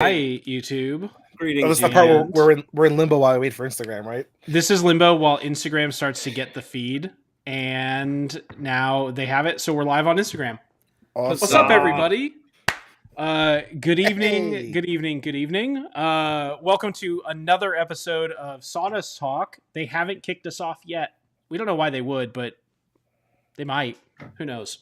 Hi, YouTube. Greetings. That's the part where we're in limbo while we wait for Instagram, right? This is limbo while Instagram starts to get the feed, and now they have it, so we're live on Instagram. Awesome. What's up, everybody? Good evening, Hey. good evening, good evening. Welcome to another episode of Sawdust Talk. They haven't kicked us off yet. We don't know why they would, but they might. Who knows?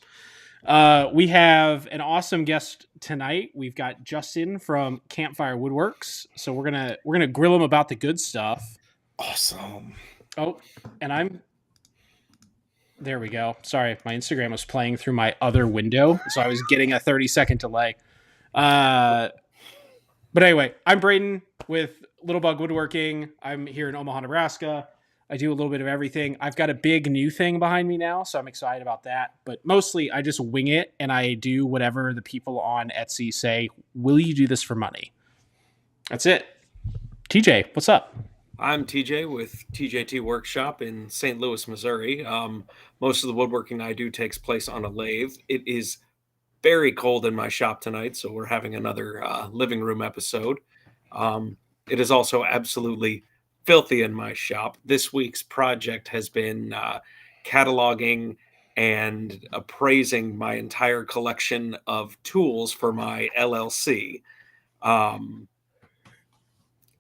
We have an awesome guest tonight. We've got Justin from Campfire Woodworks. So we're gonna grill him about the good stuff. Awesome. Oh, and there we go. Sorry, my Instagram was playing through my other window, so I was getting a 30-second delay. But anyway, I'm Braden with Little Bug Woodworking. I'm here in Omaha, Nebraska. I do a little bit of everything. I've got a big new thing behind me now, so I'm excited about that. But mostly, I just wing it, and I do whatever the people on Etsy say, will you do this for money? That's it. TJ, what's up? I'm TJ with TJT Workshop in St. Louis, Missouri. Most of the woodworking I do takes place on a lathe. It is very cold in my shop tonight, so we're having another living room episode. It is also absolutely filthy in my shop. This week's project has been cataloging and appraising my entire collection of tools for my LLC. And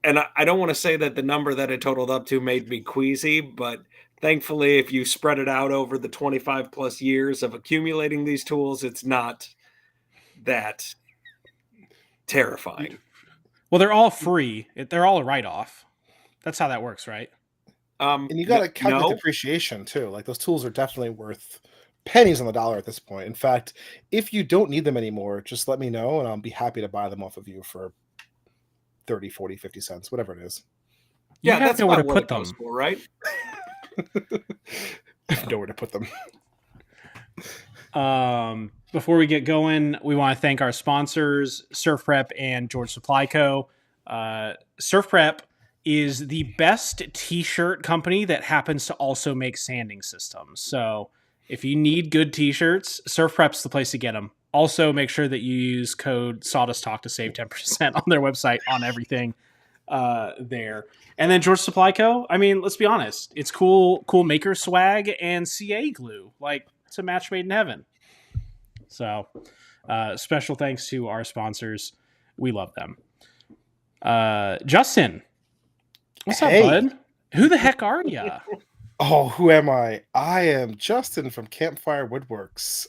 I don't want to say that the number that it totaled up to made me queasy, but thankfully, if you spread it out over the 25 plus years of accumulating these tools, it's not that terrifying. Well, they're all free. They're all a write-off. That's how that works, right? And you got to calculate depreciation too. Like those tools are definitely worth pennies on the dollar at this point. In fact, if you don't need them anymore, just let me know and I'll be happy to buy them off of you for 30, 40, 50 cents, whatever it is. Yeah, that's where to put them for, right? I know where to put them. Before we get going, we want to thank our sponsors, Surf Prep and George Supply Co. Surf Prep is the best t-shirt company that happens to also make sanding systems. So if you need good t-shirts, Surf Prep's the place to get them. Also, make sure that you use code Sawdust Talk to save 10% on their website on everything there. And then George Supply Co. I mean, let's be honest. It's cool maker swag and CA glue. Like, it's a match made in heaven. So, special thanks to our sponsors. We love them. Justin, what's up, bud? Who the heck are you? Oh, who am I? I am Justin from Campfire Woodworks.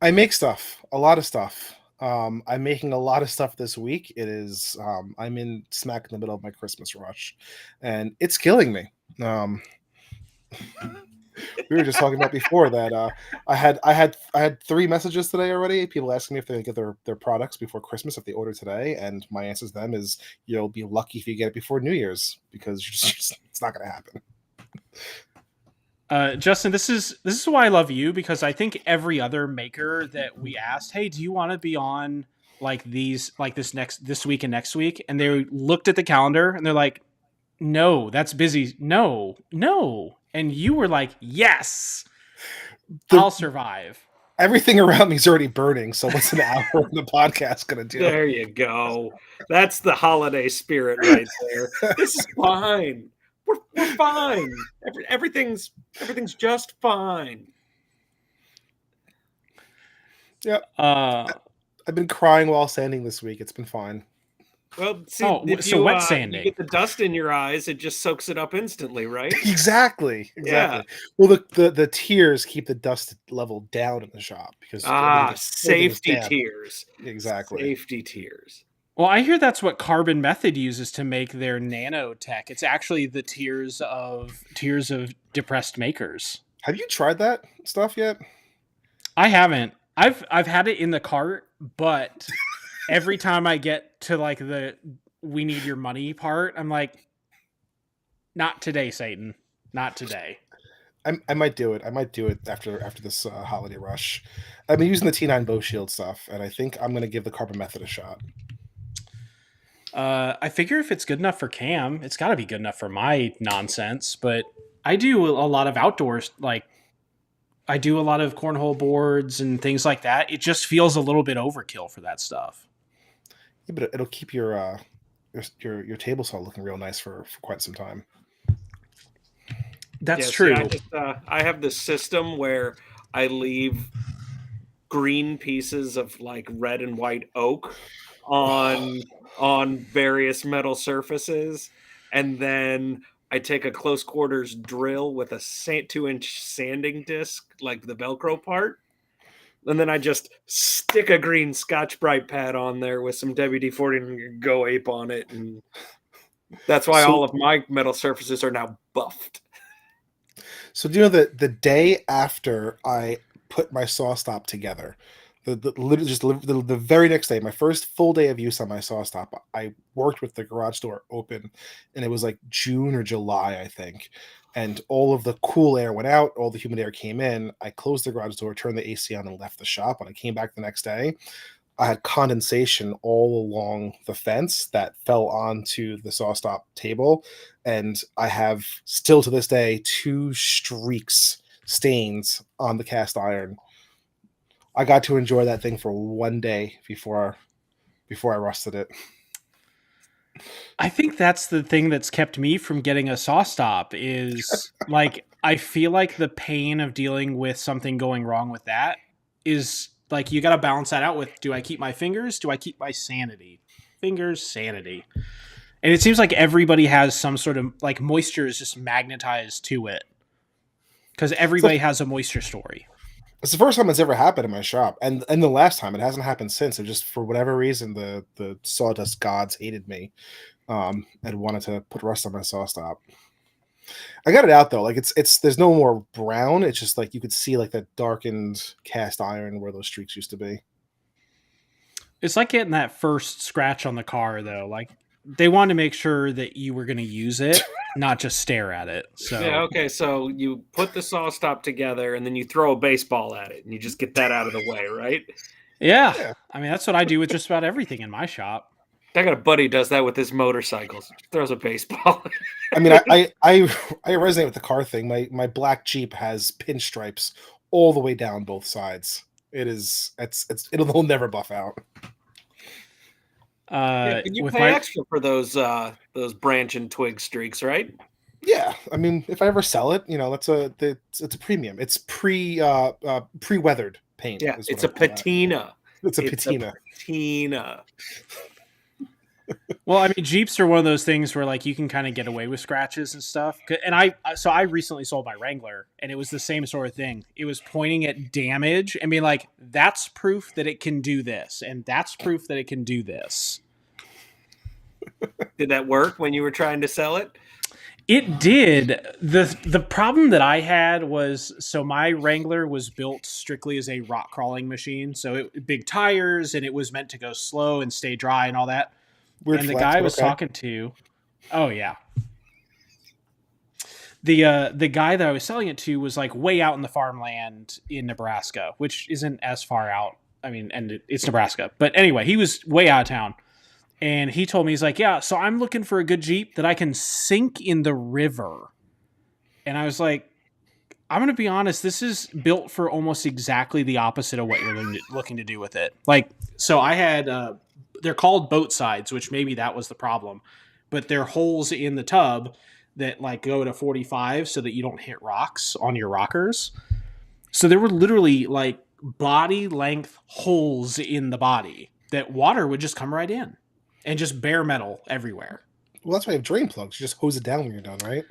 I make stuff, a lot of stuff. I'm making a lot of stuff this week. It is, I'm in smack in the middle of my Christmas rush, and it's killing me. We were just talking about before that I had 3 messages today already. People asking me if they get their products before Christmas if they order today, and my answer to them is you'll be lucky if you get it before New Year's because it's not going to happen. Justin, this is why I love you, because I think every other maker that we asked, hey, do you want to be on this week and next week? And they looked at the calendar and they're like, no, that's busy. No. And you were like, yes, I'll survive. Everything around me is already burning. So what's an hour of the podcast going to do? There you go. That's the holiday spirit right there. This is fine. We're fine. Everything's just fine. Yeah. I've been crying while sanding this week. It's been fine. Well, see, wet sanding. You get the dust in your eyes, it just soaks it up instantly, right? Exactly. Yeah. Well, the tiers keep the dust level down in the shop because safety tiers. Exactly. Safety tiers. Well, I hear that's what Carbon Method uses to make their nanotech. It's actually the tiers of depressed makers. Have you tried that stuff yet? I haven't. I've had it in the cart, but every time I get to like the we need your money part, I'm like, not today, Satan. Not today. I might do it. I might do it after this holiday rush. I've been using the T9 Bow Shield stuff, and I think I'm going to give the Carbon Method a shot. I figure if it's good enough for Cam, it's got to be good enough for my nonsense. But I do a lot of outdoors, like I do a lot of cornhole boards and things like that. It just feels a little bit overkill for that stuff. Yeah, but it'll keep your table saw looking real nice for quite some time. That's Yeah, see, true. I have this system where I leave green pieces of like red and white oak on various metal surfaces, and then I take a close quarters drill with a 2-inch sanding disc, like the Velcro part, and then I just stick a green Scotch Brite pad on there with some WD-40 and go ape on it, and that's why So all of my metal surfaces are now buffed. So do you know that the day after I put my saw stop together, literally just the very next day, my first full day of use on my saw stop, I worked with the garage door open, and it was like June or July, I think. And all of the cool air went out, all the humid air came in. I closed the garage door, turned the AC on, and left the shop. When I came back the next day, I had condensation all along the fence that fell onto the saw stop table, and I have still to this day 2 streaks stains on the cast iron. I got to enjoy that thing for one day before I rusted it. I think that's the thing that's kept me from getting a saw stop is like I feel like the pain of dealing with something going wrong with that is like you got to balance that out with, do I keep my fingers? Do I keep my sanity? Fingers, sanity. And it seems like everybody has some sort of like moisture is just magnetized to it because everybody has a moisture story. It's the first time it's ever happened in my shop, and the last time. It hasn't happened since. It just, for whatever reason, the sawdust gods hated me, and wanted to put rust on my saw stop. I got it out though. Like it's there's no more brown. It's just like you could see like that darkened cast iron where those streaks used to be. It's like getting that first scratch on the car though. Like they wanted to make sure that you were going to use it, not just stare at it. So Yeah, okay, so you put the saw stop together and then you throw a baseball at it and you just get that out of the way, right? yeah, I mean that's what I do with just about everything in my shop. I got a buddy who does that with his motorcycles. Throws a baseball. I mean, I resonate with the car thing. My black Jeep has pinstripes all the way down both sides. It'll never buff out. Yeah, but you With pay my extra for those branch and twig streaks, right? Yeah, I mean, if I ever sell it, it's a premium. It's pre-weathered paint. Yeah, Is it's what a I call that. patina. It's a It's patina. a patina. well, I mean Jeeps are one of those things where like you can kind of get away with scratches and stuff. And I recently sold my Wrangler and it was the same sort of thing. It was pointing at damage and being like, that's proof that it can do this, and that's proof that it can do this. Did that work when you were trying to sell it? It did. The problem that I had was, so my Wrangler was built strictly as a rock crawling machine. So big tires, and it was meant to go slow and stay dry and all that. Weird And the flex, guy I but was okay. talking to, oh yeah. The guy that I was selling it to was like way out in the farmland in Nebraska, which isn't as far out. I mean, and it's Nebraska. But anyway, he was way out of town. And he told me, he's like, yeah, so I'm looking for a good Jeep that I can sink in the river. And I was like, I'm going to be honest, this is built for almost exactly the opposite of what you're looking to do with it. Like, so I had, they're called boat sides, which maybe that was the problem. But they're holes in the tub that like go to 45 so that you don't hit rocks on your rockers. So there were literally like body length holes in the body that water would just come right in. And just bare metal everywhere. Well, that's why you have drain plugs. You just hose it down when you're done, right?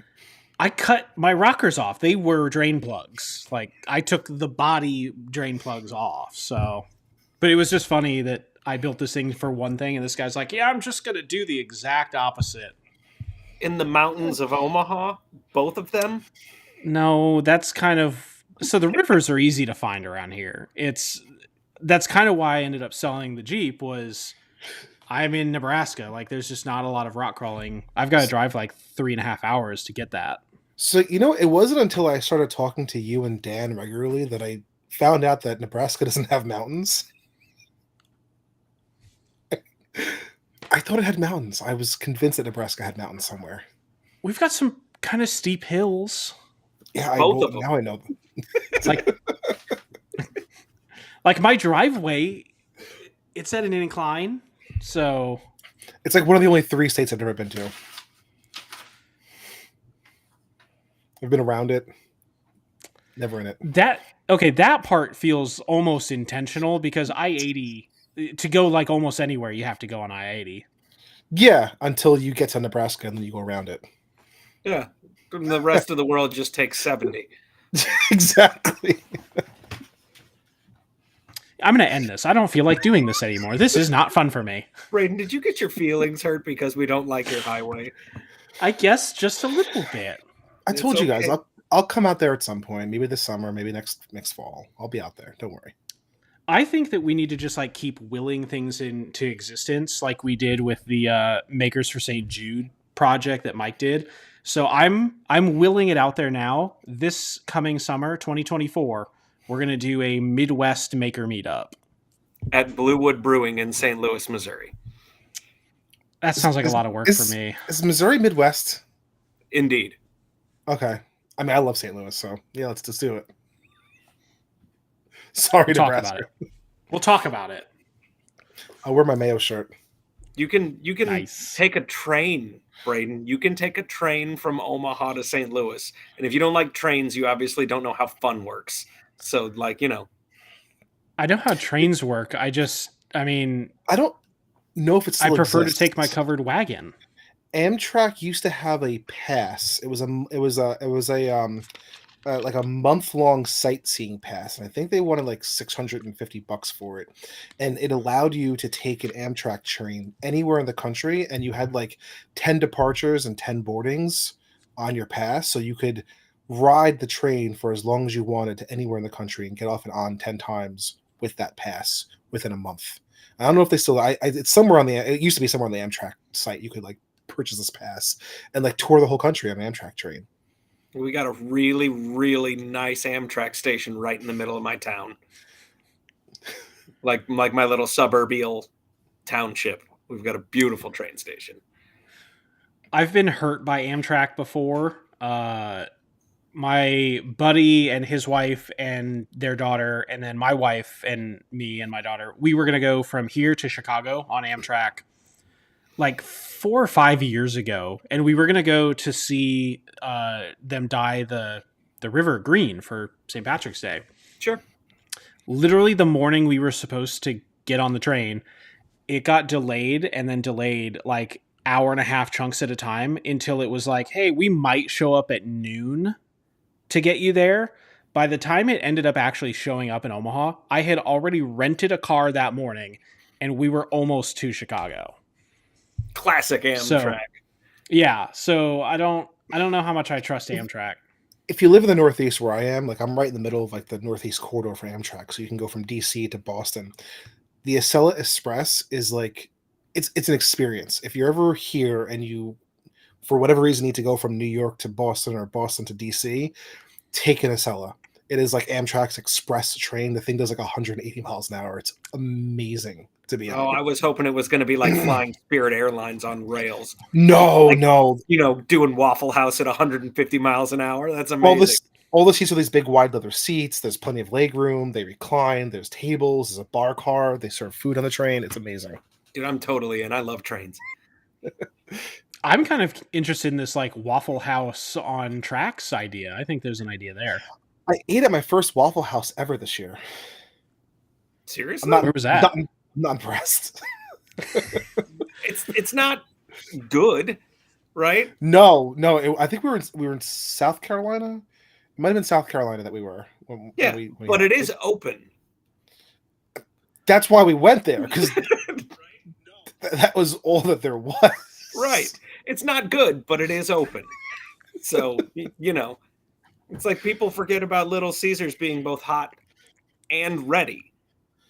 I cut my rockers off. They were drain plugs. Like I took the body drain plugs off. So, but it was just funny that I built this thing for one thing, and this guy's like, "Yeah, I'm just gonna do the exact opposite." In the mountains of Omaha, both of them? No, that's kind of, so the rivers are easy to find around here. That's kind of why I ended up selling the Jeep was. I'm in Nebraska. Like, there's just not a lot of rock crawling. I've got to drive like 3.5 hours to get that. So, it wasn't until I started talking to you and Dan regularly that I found out that Nebraska doesn't have mountains. I thought it had mountains. I was convinced that Nebraska had mountains somewhere. We've got some kind of steep hills. Yeah, Both of them. Now I know them. It's like my driveway, it's at an incline. So It's like one of the only 3 states I've never been to. I've been around it, never in it. that part feels almost intentional because I-80 to go like almost anywhere you have to go on I-80. Yeah, until you get to Nebraska and then you go around it. Yeah. And the rest of the world just takes 70. Exactly. I'm going to end this. I don't feel like doing this anymore. This is not fun for me. Braden, did you get your feelings hurt because we don't like your highway? I guess just a little bit. I It's told you guys, okay. I'll come out there at some point, maybe this summer, maybe next fall. I'll be out there. Don't worry. I think that we need to just like keep willing things into existence like we did with the Makers for St. Jude project that Mike did. So I'm willing it out there now. This coming summer, 2024, we're going to do a Midwest maker meetup. At Bluewood Brewing in St. Louis, Missouri. That sounds like a lot of work for me. Is Missouri Midwest? Indeed. Okay. I mean, I love St. Louis, so yeah, let's just do it. Sorry, We'll talk Nebraska. about it. We'll talk about it. I'll wear my Mayo shirt. You can Nice. take a train, Braden. You can take a train from Omaha to St. Louis. And if you don't like trains, you obviously don't know how fun works. So, like, you know. I know how trains work. I mean, I don't know if it's still I prefer exists. to take my covered wagon. Amtrak used to have a pass. It was like a month-long sightseeing pass, and I think they wanted like $650 for it. And it allowed you to take an Amtrak train anywhere in the country, and you had like 10 departures and 10 boardings on your pass, so you could ride the train for as long as you wanted to anywhere in the country and get off and on 10 times with that pass within a month. I don't know if they still. It's somewhere on the. It used to be somewhere on the Amtrak site. You could like purchase this pass and like tour the whole country on an Amtrak train. We got a really, really nice Amtrak station right in the middle of my town. Like my little suburbial township. We've got a beautiful train station. I've been hurt by Amtrak before. My buddy and his wife and their daughter, and then my wife and me and my daughter, we were going to go from here to Chicago on Amtrak like 4 or 5 years ago. And we were going to go to see them dye the river green for St. Patrick's Day. Sure. Literally the morning we were supposed to get on the train, it got delayed and then delayed like hour and a half chunks at a time until it was like, hey, we might show up at noon to get you there. By the time it ended up actually showing up in Omaha, I had already rented a car that morning and we were almost to Chicago. Classic Amtrak. So I don't know how much I trust Amtrak. If you live in the Northeast where I am, like I'm right in the middle of like the Northeast corridor for Amtrak, so you can go from DC to Boston. The Acela Express is like it's an experience. If you're ever here and you, for whatever reason, need to go from New York to Boston or Boston to DC, take an Acela. It is like Amtrak's express train. The thing does like 180 miles an hour. It's amazing to be on. I was hoping it was going to be like flying Spirit Airlines on rails. No, Like, no. You know, doing Waffle House at 150 miles an hour. That's amazing. All the seats are these big wide leather seats. There's plenty of leg room. They recline. There's tables. There's a bar car. They serve food on the train. It's amazing. Dude, I'm totally in. I love trains. I'm kind of interested in this like Waffle House on tracks idea. I think there's an idea there. I ate at my first Waffle House ever this year. Seriously? Where was that? I'm not impressed. It's not good, right? No. I think we were in South Carolina. It might have been South Carolina that we were. But it is open. That's why we went there, because that was all that there was. Right. It's not good, but it is open. So, you know, it's like people forget about Little Caesars being both hot and ready,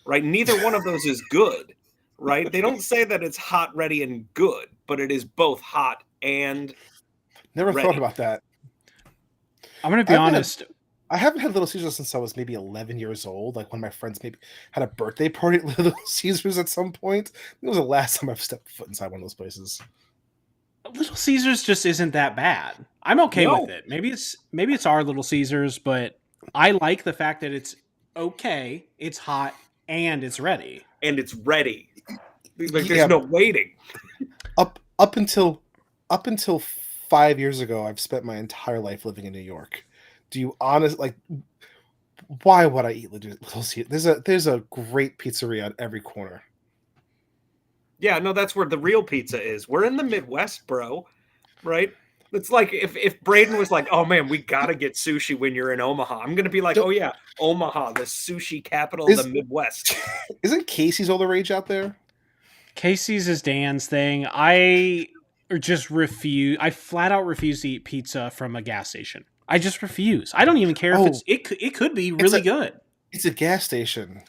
right? Neither one of those is good, right? They don't say that it's hot, ready, and good, but it is both hot and Never ready. thought about that. I'm going to be honest. I haven't had Little Caesars since I was maybe 11 years old. Like when my friends maybe had a birthday party at Little Caesars at some point. It was the last time I've stepped foot inside one of those places. Little Caesars just isn't that bad. I'm okay with it. Maybe it's our Little Caesars, but I like the fact that it's okay, it's hot, and it's ready. And it's ready. Like, there's Yeah, no waiting. up until 5 years ago, I've spent my entire life living in New York. Do you like? Why would I eat Little Caesars? There's a great pizzeria on every corner. Yeah, no, that's where the real pizza is. We're in the Midwest, bro. Right? It's like if Braden was like, "Oh man, we gotta get sushi when you're in Omaha," I'm gonna be like, "Oh yeah, Omaha, the sushi capital of the Midwest." Isn't Casey's all the rage out there? Casey's is Dan's thing. I just refuse. I flat out refuse to eat pizza from a gas station. I just refuse. I don't even care if it could be really good. It's a gas station.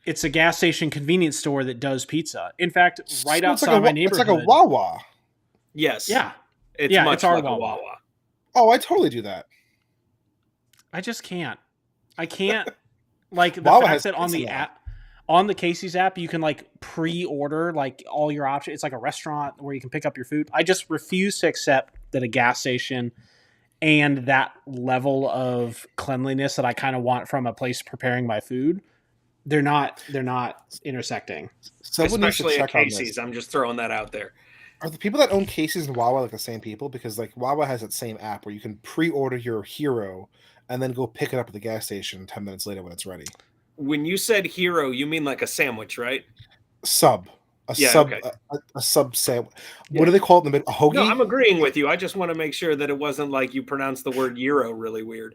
It's a gas station convenience store that does pizza. In fact, right outside my neighborhood. It's like a Wawa. Yes. Yeah. It's much like a Wawa. Oh, I totally do that. I just can't. I can't. Like the Wawa fact that on the app, on the Casey's app, you can like pre-order like all your options. It's like a restaurant where you can pick up your food. I just refuse to accept that a gas station and that level of cleanliness that I kind of want from a place preparing my food, they're not intersecting. Especially at Casey's. I'm just throwing that out there. Are the people that own Casey's and Wawa like the same people? Because like Wawa has that same app where you can pre-order your hero and then go pick it up at the gas station 10 minutes later when it's ready. When you said hero, you mean like a sandwich, right? A sub sandwich. Yeah. What do they call it in the middle? A hoagie? No, I'm agreeing with you. I just want to make sure that it wasn't like you pronounced the word gyro really weird.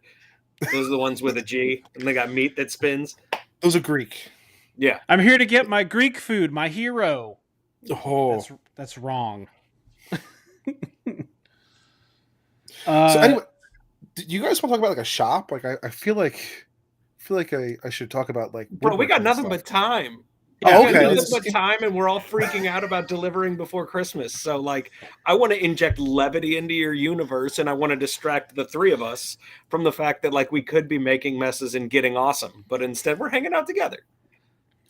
Those are the ones with a G, and they got meat that spins. Those are Greek. Yeah. I'm here to get my Greek food, my hero. Oh, that's wrong. So anyway, do you guys want to talk about like a shop? Like I feel like I should talk about like. Bro, we got nothing but time. Oh, okay. Nothing but time, and we're all freaking out about delivering before Christmas. So, like, I want to inject levity into your universe, and I want to distract the three of us from the fact that like we could be making messes and getting awesome, but instead we're hanging out together.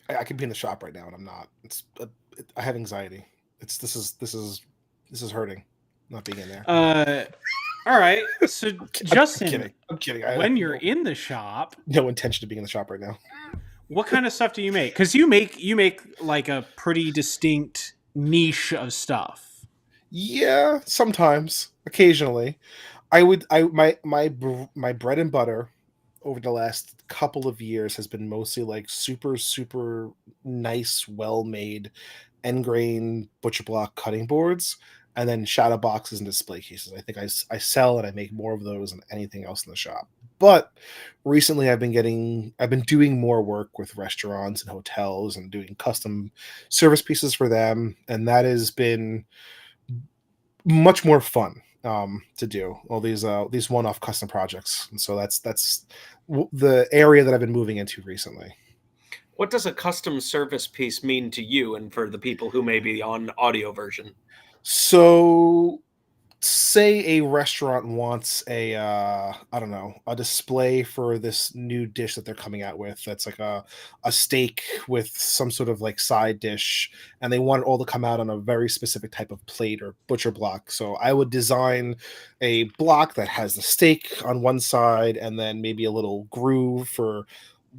I could be in the shop right now, and I'm not. I have anxiety. This is hurting. Not being in there. All right. So Justin, I'm kidding. When you're in the shop, no intention of being in the shop right now. What kind of stuff do you make? Because you make like a pretty distinct niche of stuff. Yeah, sometimes, occasionally, my bread and butter over the last couple of years has been mostly like super nice, well made, end grain butcher block cutting boards, and then shadow boxes and display cases. I think I sell and I make more of those than anything else in the shop. But recently I've been doing more work with restaurants and hotels and doing custom service pieces for them. And that has been much more fun to do all these one-off custom projects. And so that's the area that I've been moving into recently. What does a custom service piece mean to you and for the people who may be on audio version? So say a restaurant wants a display for this new dish that they're coming out with that's like a steak with some sort of like side dish, and they want it all to come out on a very specific type of plate or butcher block. So I would design a block that has the steak on one side and then maybe a little groove for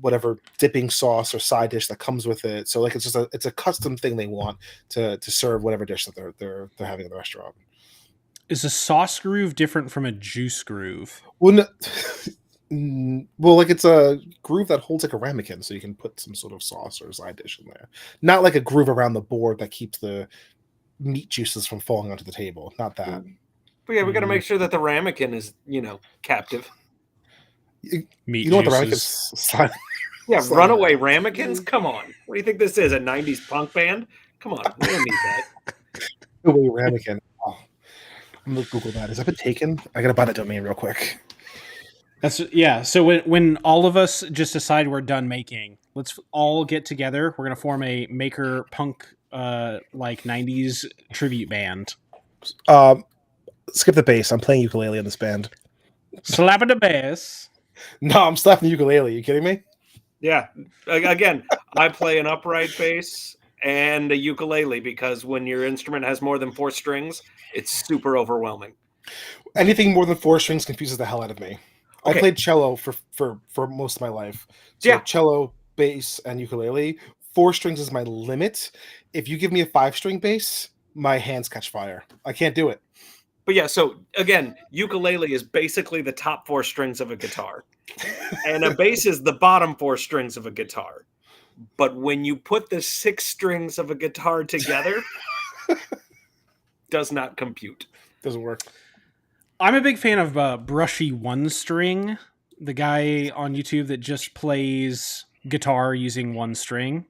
whatever dipping sauce or side dish that comes with it. So like it's a custom thing they want to serve whatever dish that they're having in the restaurant. Is a sauce groove different from a juice groove? Well, like it's a groove that holds like a ramekin, so you can put some sort of sauce or side dish in there. Not like a groove around the board that keeps the meat juices from falling onto the table. Not that. But yeah, we got to make sure that the ramekin is, captive. Meat you know juices. What the ramekins? Yeah, runaway ramekins. Come on, what do you think this is? A '90s punk band? Come on, we don't need that. Runaway ramekin. Oh, I'm gonna Google that. Has that been taken? I gotta buy the domain real quick. So when all of us just decide we're done making, let's all get together. We're gonna form a maker punk like '90s tribute band. Skip the bass. I'm playing ukulele in this band. Slapping the bass. No, I'm slapping the ukulele. Are you kidding me? Yeah. Again, I play an upright bass and a ukulele because when your instrument has more than 4 strings, it's super overwhelming. Anything more than 4 strings confuses the hell out of me. Okay. I played cello for most of my life. So yeah. Cello, bass, and ukulele. 4 strings is my limit. If you give me a 5-string bass, my hands catch fire. I can't do it. But yeah, so again, ukulele is basically the top 4 strings of a guitar. And a bass is the bottom 4 strings of a guitar. But when you put the 6 strings of a guitar together, does not compute. Doesn't work. I'm a big fan of Brushy One String, the guy on YouTube that just plays guitar using one string.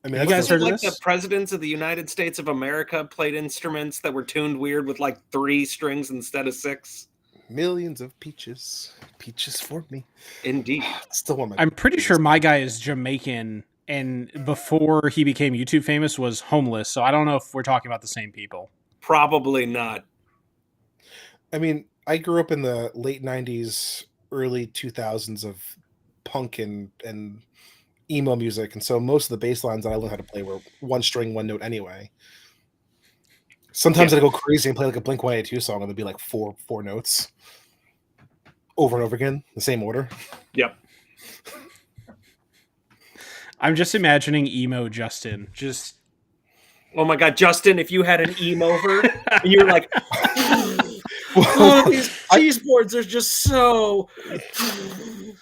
I mean, You guys heard of like this? the presidents of the United States of America played instruments that were tuned weird with like 3 strings instead of 6. Millions of peaches for me. Indeed. Still one of my I'm pretty sure my guy is Jamaican, and before he became YouTube famous was homeless, so I don't know if we're talking about the same people. Probably not. I mean, I grew up in the late 90s, early 2000s of punk and emo music, and so most of the bass lines that I learned how to play were one string, one note anyway. Sometimes I'd go crazy and play like a Blink-182 song, and it'd be like four notes over and over again, the same order. Yep. I'm just imagining emo Justin. Just Oh my God, Justin, if you had an emo-ver and you were like, these cheese boards are just so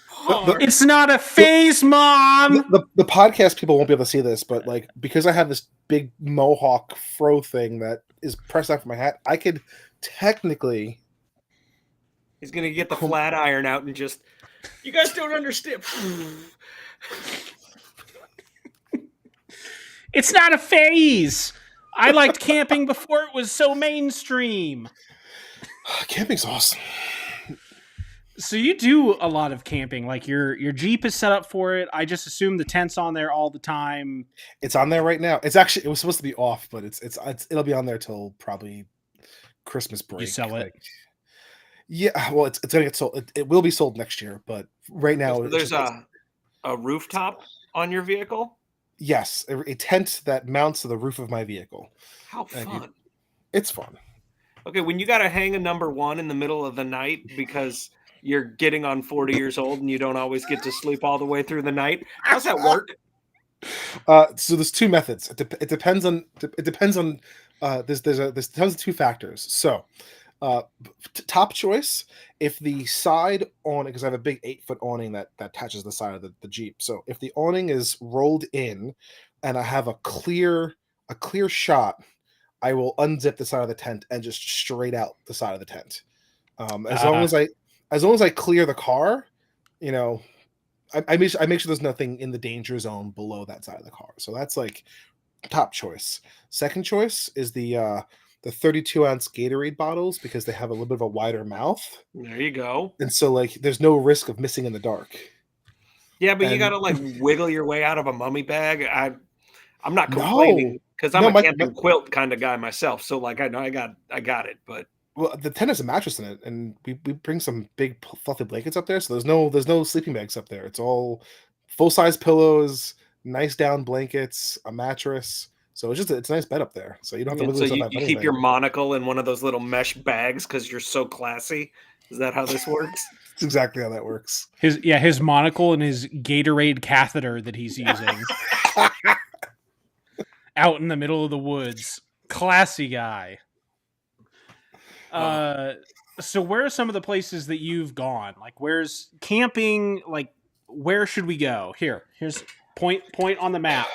hard. it's not a phase, Mom. The podcast people won't be able to see this, but like because I have this big mohawk fro thing that is pressed out from my hat, I could technically. He's gonna get the flat iron out and just. You guys don't understand. It's not a phase. I liked camping before it was so mainstream. Camping's awesome. So you do a lot of camping. Like your Jeep is set up for it. I just assume the tent's on there all the time. It's on there right now. It was supposed to be off, but it'll be on there till probably Christmas break. You sell it? Yeah, well, it's gonna get sold. It will be sold next year, but right now So there's a rooftop on your vehicle. Yes, a tent that mounts to the roof of my vehicle. How fun! It's fun. Okay, when you got to hang a number 1 in the middle of the night because you're getting on 40 years old and you don't always get to sleep all the way through the night, how's that work? So there's 2 methods. It depends on. There's tons of 2 factors. So, top choice, if the side awning, because I have a big 8-foot awning that attaches the side of the Jeep. So if the awning is rolled in, and I have a clear shot, I will unzip the side of the tent and just straight out the side of the tent. As long as I clear the car, you know, I make sure there's nothing in the danger zone below that side of the car. So that's like top choice. Second choice is the 32-ounce Gatorade bottles, because they have a little bit of a wider mouth. There you go. And so like there's no risk of missing in the dark. Yeah, but you got to like wiggle your way out of a mummy bag. I'm not complaining because I'm a camping quilt kind of guy myself. So like I know I got it, but well, the tent has a mattress in it, and we bring some big fluffy blankets up there. So there's no sleeping bags up there. It's all full-size pillows, nice down blankets, a mattress. So it's a nice bed up there. So you don't have to wiggle yourself out. You keep your monocle in one of those little mesh bags because you're so classy. Is that how this works? That's exactly how that works. His monocle and his Gatorade catheter that he's using out in the middle of the woods. Classy guy. So where are some of the places that you've gone? Like, where's camping? Like, where should we go? Here's point on the map.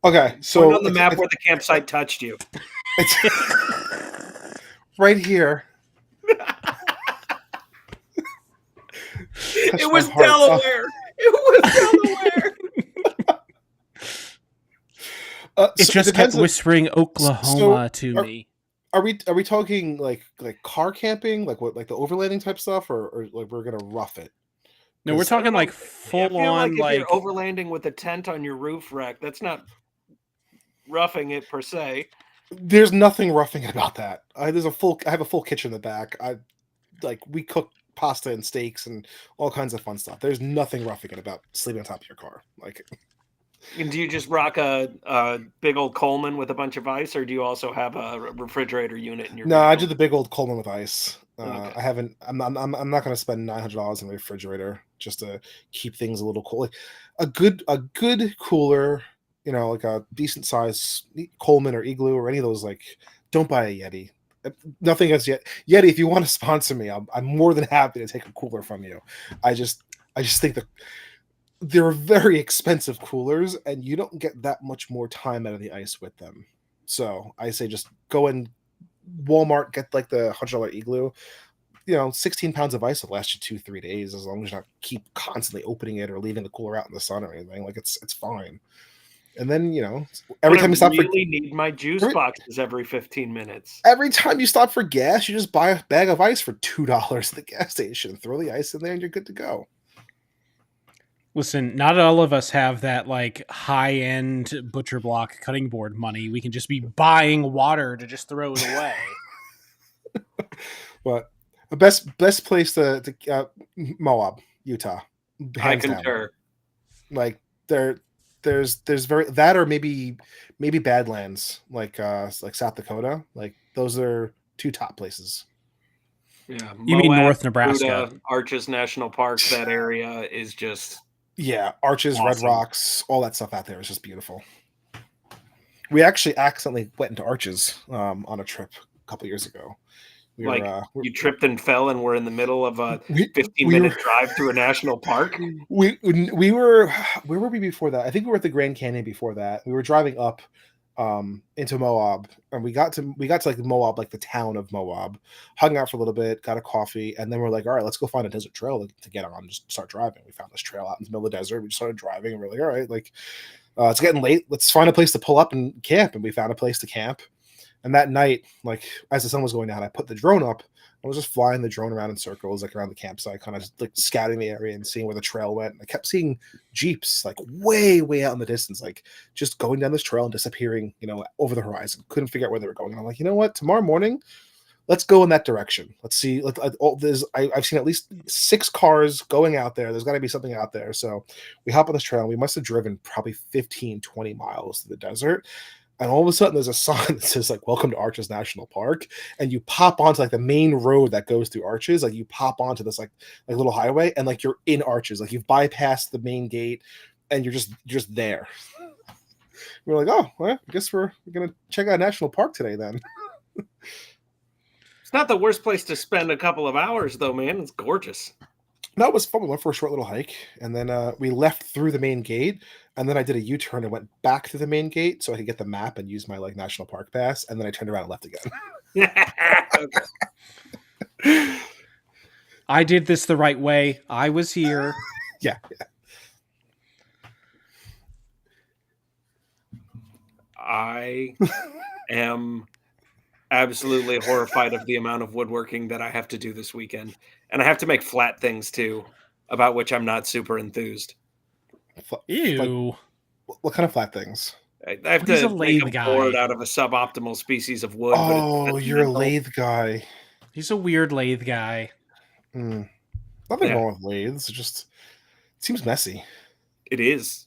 Okay, so point on the map where the campsite touched you. It's right here. It was Delaware. It was Delaware. It just kept whispering Oklahoma to me. Are we talking like car camping, like what, like the overlanding type stuff, or like we're gonna rough it? No, we're talking like full on. Like if you're overlanding with a tent on your roof rack, that's not roughing it per se. There's nothing roughing about that. I have a full kitchen in the back. We cook pasta and steaks and all kinds of fun stuff. There's nothing roughing it about sleeping on top of your car. Like, and do you just rock a big old Coleman with a bunch of ice, or do you also have a refrigerator unit in your? No, vehicle? I do the big old Coleman with ice. Okay. I haven't. I'm not going to spend $900 on a refrigerator just to keep things a little cool. Like a good cooler, like a decent size Coleman or Igloo or any of those. Like, don't buy a Yeti. Nothing against Yeti. If you want to sponsor me, I'm more than happy to take a cooler from you. I just I just think that they're very expensive coolers, and you don't get that much more time out of the ice with them. So I say just go in Walmart, get like the $100 Igloo. 16 pounds of ice will last you 2-3 days as long as you not keep constantly opening it or leaving the cooler out in the sun or anything. Like it's fine. And then every But I time you stop for really need my juice every, boxes every 15 minutes. every time you stop for gas, you just buy a bag of ice for $2 at the gas station. Throw the ice in there, and you're good to go. Listen, not all of us have that like high end butcher block cutting board money. We can just be buying water to just throw it away. But the best place to Moab, Utah, I hands down. concur. Like there's very that or maybe Badlands, like South Dakota. Like those are two top places. Yeah, You mean Moab, North Nebraska? Buda, Arches National Park. That area is just Yeah, Arches, Red awesome. Rocks, all that stuff out there is just beautiful. We actually accidentally went into Arches on a trip a couple years ago. We Like were you tripped and fell, and we're in the middle of a we 15-minute were drive through a national park. we were where were we before that? I think we were at the Grand Canyon before that. We were driving up into Moab, and we got to like Moab, like the town of Moab, hung out for a little bit, got a coffee, and then we're like, all right, let's go find a desert trail to get on, just start driving. We found this trail out in the middle of the desert. We just started driving, and we're like, all right, like it's getting late, let's find a place to pull up and camp. And we found a place to camp. And that night, like as the sun was going down, I put the drone up. I was just flying the drone around in circles, like around the campsite, kind of just like scouting the area and seeing where the trail went. And I kept seeing Jeeps like way, way out in the distance, like just going down this trail and disappearing, over the horizon. Couldn't figure out where they were going. And I'm like, you know what? Tomorrow morning, let's go in that direction. Let's see. I've seen at least 6 cars going out there. There's got to be something out there. So we hop on this trail. We must have driven probably 15, 20 miles to the desert. And all of a sudden, there's a sign that says like "Welcome to Arches National Park," and you pop onto like the main road that goes through Arches. Like you pop onto this like little highway, and like you're in Arches. Like you've bypassed the main gate, and you're just there. We're like, oh, well, I guess we're gonna check out National Park today then. It's not the worst place to spend a couple of hours, though, man. It's gorgeous. No, it was fun. We went for a short little hike, and then we left through the main gate, and then I did a U-turn and went back to the main gate so I could get the map and use my like national park pass, and then I turned around and left again. Okay. I did this the right way. I was here. Yeah. I am absolutely horrified of the amount of woodworking that I have to do this weekend. And I have to make flat things too, about which I'm not super enthused. Ew. Like, what kind of flat things? I have He's to a make lathe a board guy. out of a suboptimal species of wood. Oh, but you're a mental. lathe guy. He's a weird lathe guy. Nothing Yeah. wrong with lathes. It just seems messy. It is.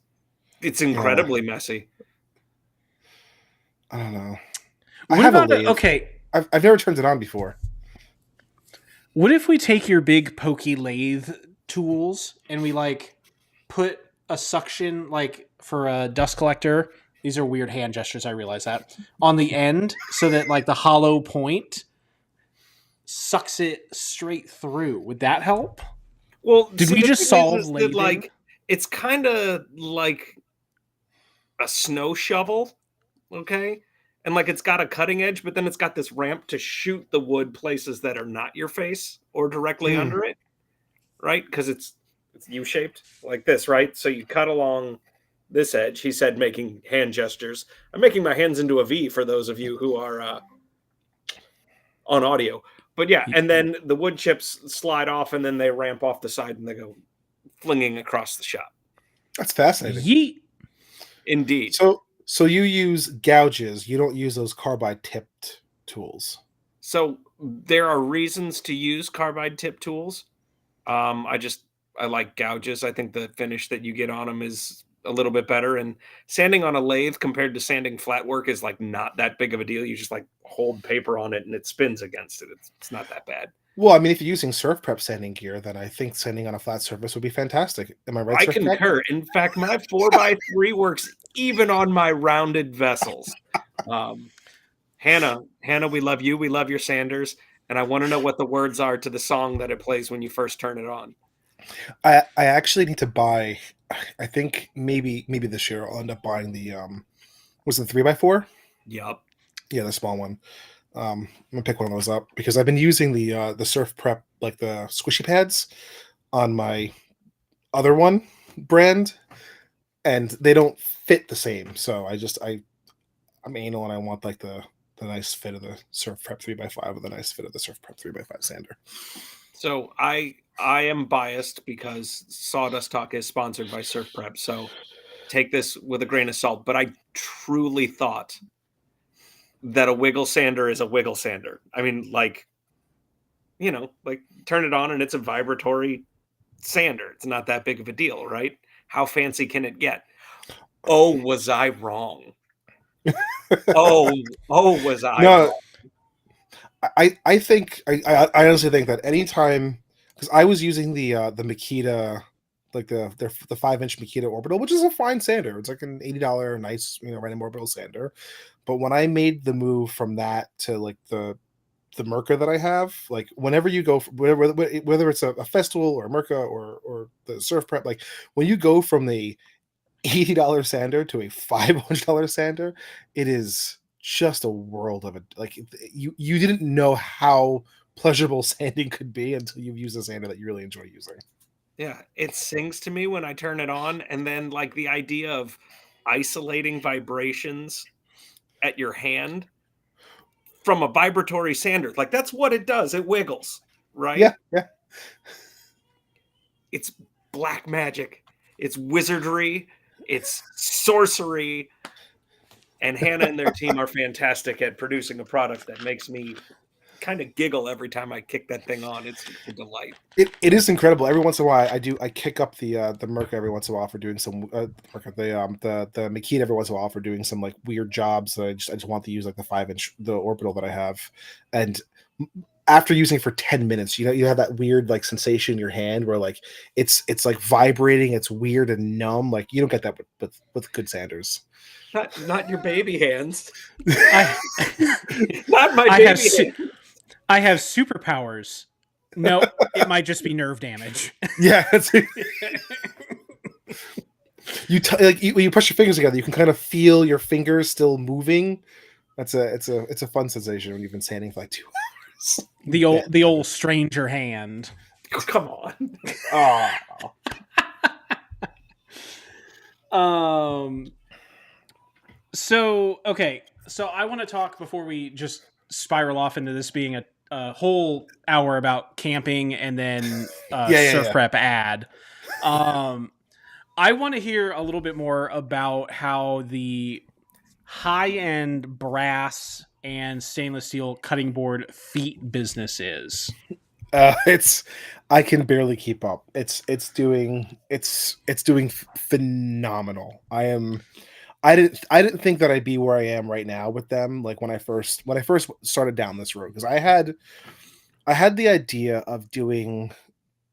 It's incredibly messy. I don't know. What I have about a lathe. okay? I've never turned it on before. What if we take your big pokey lathe tools and we like put a suction like for a dust collector? These are weird hand gestures, I realize that. On the end so that like the hollow point sucks it straight through. Would that help? Well, Did we the just thing solve is that, lathing? like, it's kind of like a snow shovel, okay? And like it's got a cutting edge, but then it's got this ramp to shoot the wood places that are not your face or directly under it, right? Because it's U-shaped like this, right? So you cut along this edge. He said, making hand gestures. I'm making my hands into a V for those of you who are on audio. But yeah, and then the wood chips slide off, and then they ramp off the side, and they go flinging across the shop. That's fascinating. Yeet. Indeed. So you use gouges. You don't use those carbide tipped tools. So there are reasons to use carbide tip tools. I like gouges. I think the finish that you get on them is a little bit better. And sanding on a lathe compared to sanding flat work is like not that big of a deal. You just like hold paper on it and it spins against it. It's not that bad. Well, I mean, if you're using surf prep sanding gear, then I think sanding on a flat surface would be fantastic. Am I right, I surf prep? concur. In fact, my 4x3 works even on my rounded vessels. Hannah, we love you. We love your sanders. And I want to know what the words are to the song that it plays when you first turn it on. I actually need to buy. I think maybe this year I'll end up buying the was it 3x4? Yep. Yeah, the small one. I'm gonna pick one of those up because I've been using the surf prep, like the squishy pads, on my other one brand, and they don't fit the same. So I'm anal and I want like the nice fit of the surf prep 3x5 with the nice fit of the surf prep 3x5 sander. So I am biased because Sawdust Talk is sponsored by Surf Prep. So take this with a grain of salt. But I truly thought that a wiggle sander is a wiggle sander. I mean, like, like turn it on and it's a vibratory sander. It's not that big of a deal, right? How fancy can it get? Oh, was I wrong? Was I wrong? I think I honestly think that anytime, because I was using the Makita, like the 5-inch Makita Orbital, which is a fine sander. It's like an $80 nice random orbital sander. But when I made the move from that to like the Merca that I have, like whenever you go, whether it's a festival or a Merca or the surf prep, like when you go from the $80 sander to a $500 sander, it is just a world of it. Like you didn't know how pleasurable sanding could be until you've used a sander that you really enjoy using. Yeah, it sings to me when I turn it on, and then like the idea of isolating vibrations at your hand from a vibratory sander, like that's what it does. It wiggles, right? Yeah. It's black magic. It's wizardry. It's sorcery. And Hannah and their team are fantastic at producing a product that makes me kind of giggle every time I kick that thing on. It's a delight. It is incredible. Every once in a while, I kick up the Merca every once in a while for doing some the Makita every once in a while for doing some like weird jobs. I just want to use like the 5-inch the orbital that I have, and after using it for 10 minutes, you have that weird like sensation in your hand where like it's like vibrating. It's weird and numb. Like you don't get that with good sanders. Not your baby hands. Not my baby hands. I have superpowers. No, it might just be nerve damage. Yeah. When you push your fingers together, you can kind of feel your fingers still moving. It's a fun sensation when you've been sanding for like 2 hours. The old stranger hand. Oh, come on. So I want to talk before we just spiral off into this being a whole hour about camping and then surf prep ad. I want to hear a little bit more about how the high-end brass and stainless steel cutting board feet business is. I can barely keep up. It's doing phenomenal. I didn't think that I'd be where I am right now with them. Like when I first started down this road, because I had the idea of doing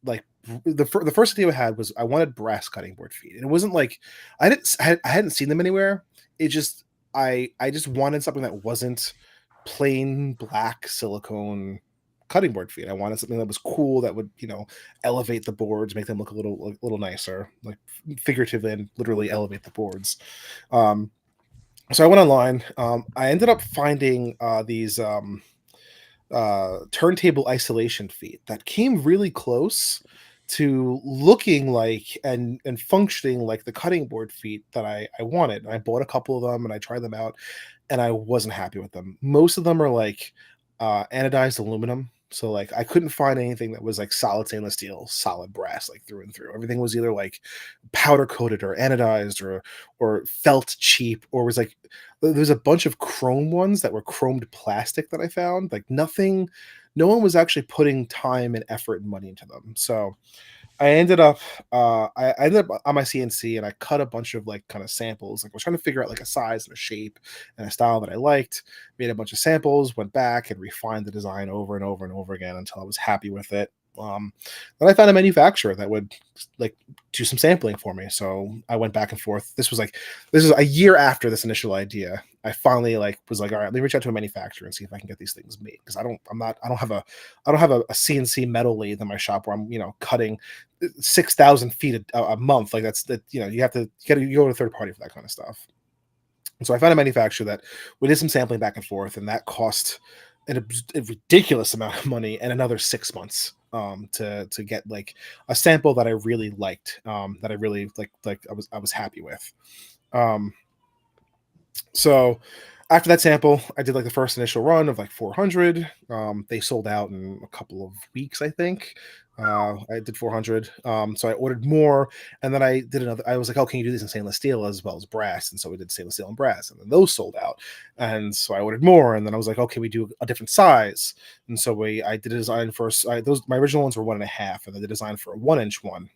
like the first idea I had was I wanted brass cutting board feet, and it wasn't like I hadn't seen them anywhere. It just I just wanted something that wasn't plain black silicone cutting board feet. I wanted something that was cool, that would elevate the boards, make them look a little nicer, like figuratively and literally elevate the boards. So I went online. I ended up finding these turntable isolation feet that came really close to looking like and functioning like the cutting board feet that I wanted. I bought a couple of them and I tried them out, and I wasn't happy with them. Most of them are like anodized aluminum. So like I couldn't find anything that was like solid stainless steel, solid brass, like through and through. Everything was either like powder coated or anodized or felt cheap, or was like there's a bunch of chrome ones that were chromed plastic that I found. Like no one was actually putting time and effort and money into them. So I ended up I ended up on my CNC, and I cut a bunch of like kind of samples. Like I was trying to figure out like a size and a shape and a style that I liked. Made a bunch of samples, went back and refined the design over and over and over again until I was happy with it. Then I found a manufacturer that would like do some sampling for me. So I went back and forth. This is a year after this initial idea. I finally like was like, all right, let me reach out to a manufacturer and see if I can get these things made, because I don't have a CNC metal lathe in my shop where I'm cutting 6,000 feet a month. Like that's that you go to a third party for that kind of stuff. And so I found a manufacturer that we did some sampling back and forth, and that cost a ridiculous amount of money and another 6 months to get like a sample that I really liked, that I really like I was happy with. Um, so after that sample, I did like the first initial run of like 400. They sold out in a couple of weeks, I think. I did 400. So I ordered more, and then I did another. I was like, "Oh, can you do these in stainless steel as well as brass?" And so we did stainless steel and brass, and then those sold out. And so I ordered more, and then I was like, "Okay, we do a different size." And so I did a design for my original ones were 1.5, and then the design for a 1 inch one.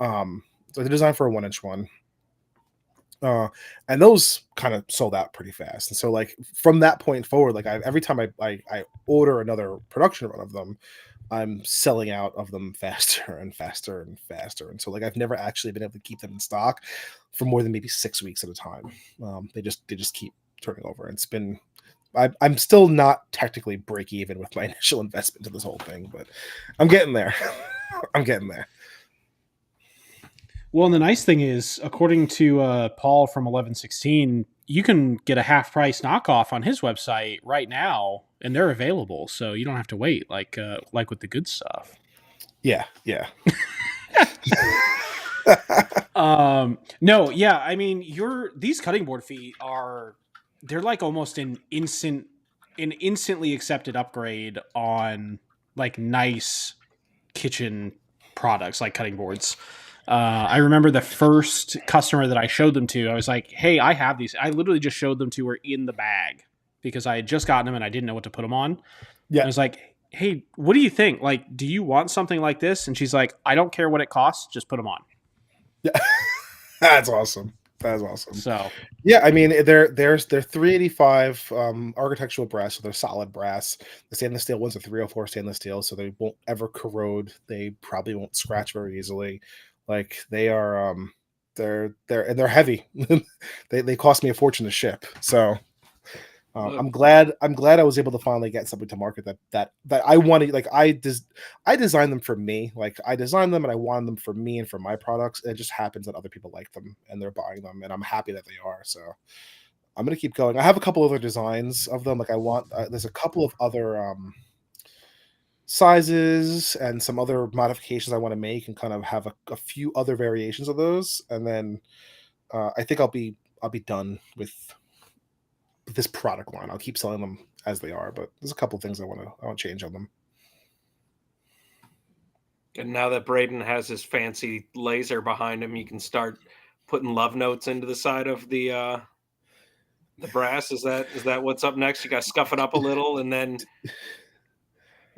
So I did design for a 1 inch one. And those kind of sold out pretty fast. And so like from that point forward, like every time I order another production run of them, I'm selling out of them faster and faster and faster. And so like I've never actually been able to keep them in stock for more than maybe 6 weeks at a time. They just keep turning over. It's been I'm still not technically break even with my initial investment to this whole thing, but I'm getting there. I'm getting there. Well, and the nice thing is, according to Paul from 1116, you can get a half price knockoff on his website right now, and they're available, so you don't have to wait like with the good stuff. Yeah, yeah. No, yeah. I mean, these cutting board feet they're like almost an instantly accepted upgrade on like nice kitchen products like cutting boards. I remember the first customer that I showed them to, I was like, "Hey, I have these." I literally just showed them to her in the bag because I had just gotten them and I didn't know what to put them on. Yeah. I was like, "Hey, what do you think? Like, do you want something like this?" And she's like, "I don't care what it costs, just put them on." Yeah. That's awesome. That's awesome. So yeah, I mean they're 385 architectural brass, so they're solid brass. The stainless steel ones are 304 stainless steel, so they won't ever corrode. They probably won't scratch very easily. Like they are they're heavy. they cost me a fortune to ship. So I'm glad I was able to finally get something to market that I wanted. Like I designed them for me. Like I designed them and I wanted them for me and for my products. And it just happens that other people like them and they're buying them, and I'm happy that they are. So I'm gonna keep going. I have a couple other designs of them. Like I want there's a couple of other sizes and some other modifications I want to make, and kind of have a few other variations of those, and then I think I'll be done with this product line. I'll keep selling them as they are, but there's a couple things I want to change on them. And now that Braden has his fancy laser behind him, you can start putting love notes into the side of the brass. Is that what's up next? You got to scuff it up a little, and then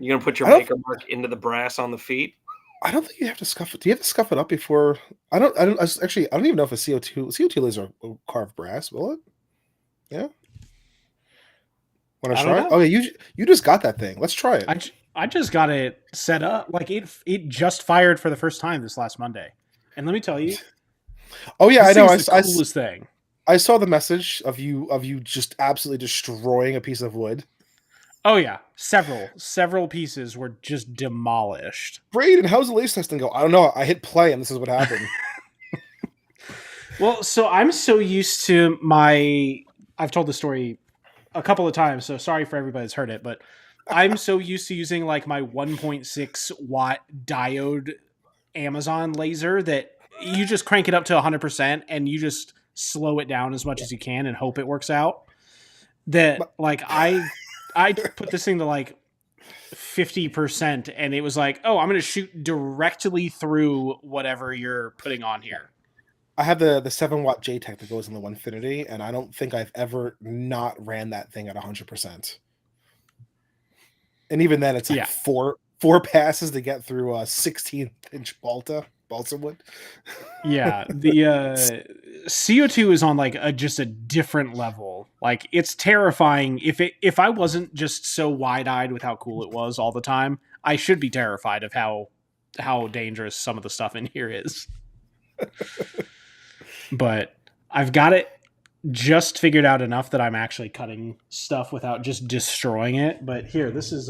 you're gonna put your maker mark into the brass on the feet. I don't think you have to scuff it. Do you have to scuff it up before? I don't even know if a CO2 laser will carve brass. Will it? Yeah. Want to try it? Oh yeah, you just got that thing. Let's try it. I just got it set up. Like it just fired for the first time this last Monday, and let me tell you. Oh yeah, I know. The coolest thing. I saw the message of you just absolutely destroying a piece of wood. Oh yeah, several pieces were just demolished. Braden, how's the laser testing go? I don't know. I hit play and this is what happened. Well, so I'm so used to I've told the story a couple of times, so sorry for everybody that's heard it, but I'm so used to using like my 1.6 watt diode Amazon laser that you just crank it up to 100% and you just slow it down as much as you can and hope it works out. That like I put this thing to like 50% and it was like, oh, I'm going to shoot directly through whatever you're putting on here. I have the 7-watt JTech that goes in the Onefinity, and I don't think I've ever not ran that thing at 100%. And even then, it's like 4 passes to get through a 16-inch balsa wood. Yeah, the CO2 is on like just a different level. Like it's terrifying. If I wasn't just so wide-eyed with how cool it was all the time, I should be terrified of how dangerous some of the stuff in here is. But I've got it just figured out enough that I'm actually cutting stuff without just destroying it. But here, this is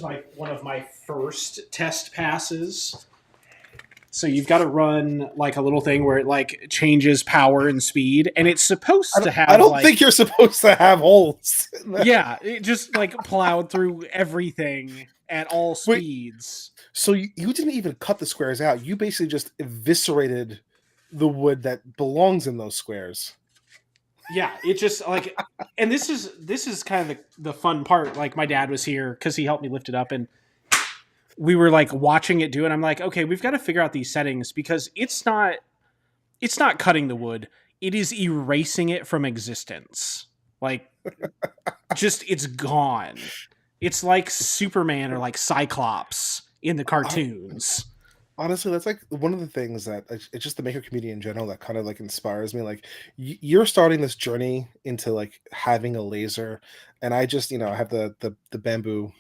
my one of my first test passes. So you've got to run like a little thing where it like changes power and speed, and it's supposed to have. I don't think you're supposed to have holes. Yeah, it just like plowed through everything at all speeds. Wait, so you didn't even cut the squares out. You basically just eviscerated the wood that belongs in those squares. Yeah, it just like, and this is kind of the fun part. Like my dad was here because he helped me lift it up, and we were like watching it do it. I'm like, okay, we've got to figure out these settings because it's not cutting the wood. It is erasing it from existence. Like, just it's gone. It's like Superman or like Cyclops in the cartoons. Honestly, that's like one of the things that it's just the maker community in general that kind of like inspires me. Like you're starting this journey into like having a laser, and I just I have the bamboo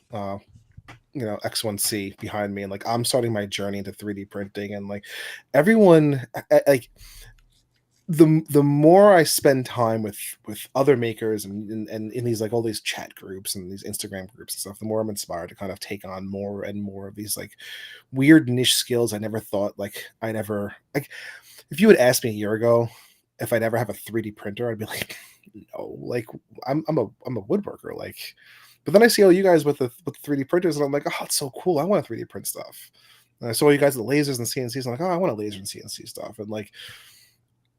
X1C behind me, and like I'm starting my journey into 3D printing, and like everyone like the more I spend time with other makers and in these like all these chat groups and these Instagram groups and stuff, the more I'm inspired to kind of take on more and more of these like weird niche skills I never thought like I'd ever like. If you had asked me a year ago if I'd ever have a 3D printer, I'd be like, no, like I'm a woodworker, like. But then I see all you guys with the 3D printers, and I'm like, oh, it's so cool. I want to 3D print stuff. And I saw you guys with the lasers and CNCs. I'm like, oh, I want a laser and CNC stuff. And like,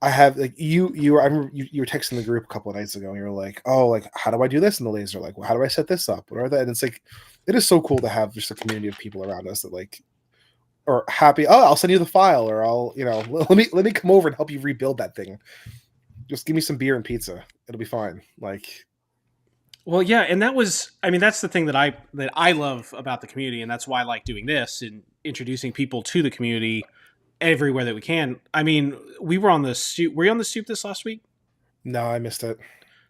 I have like I remember you were texting the group a couple of nights ago, and you were like, oh, like how do I do this in the laser? Like, well, how do I set this up? What are that? And it's like, it is so cool to have just a community of people around us that like are happy. Oh, I'll send you the file, or I'll let me come over and help you rebuild that thing. Just give me some beer and pizza. It'll be fine. Like. Well, yeah, and that's the thing that I love about the community, and that's why I like doing this and introducing people to the community everywhere that we can. I mean, we were on the stoop. Were you on the stoop this last week? No, I missed it.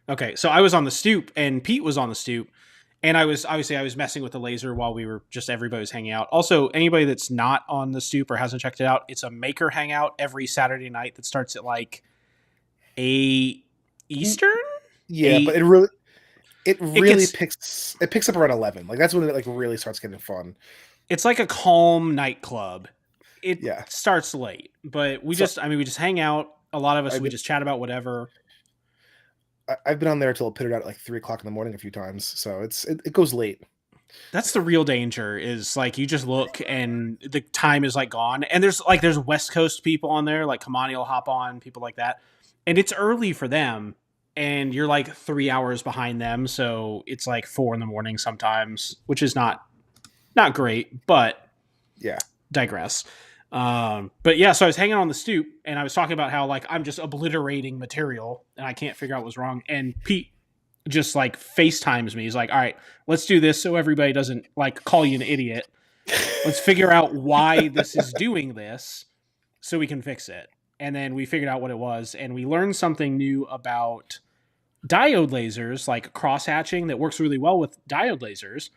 Okay, so I was on the stoop, and Pete was on the stoop, and I was messing with the laser while everybody was hanging out. Also, anybody that's not on the stoop or hasn't checked it out, it's a maker hangout every Saturday night that starts at like 8 Eastern. Yeah, 8, but it picks up around 11. Like that's when it like really starts getting fun. It's like a calm nightclub. It starts late, but we just hang out. A lot of us, we just chat about whatever. I've been on there till it pittered out at like 3:00 in the morning a few times. So it goes late. That's the real danger is like, you just look and the time is like gone. And there's West Coast people on there, like Kamani will hop on, people like that. And it's early for them. And you're like 3 hours behind them, so it's like 4 a.m. sometimes, which is not great, but yeah, digress. But yeah, so I was hanging on the stoop, and I was talking about how like I'm just obliterating material, and I can't figure out what's wrong. And Pete just like FaceTimes me. He's like, "All right, let's do this so everybody doesn't like call you an idiot. Let's figure out why this is doing this, so we can fix it." And then we figured out what it was, and we learned something new about diode lasers, like cross-hatching, that works really well with diode lasers,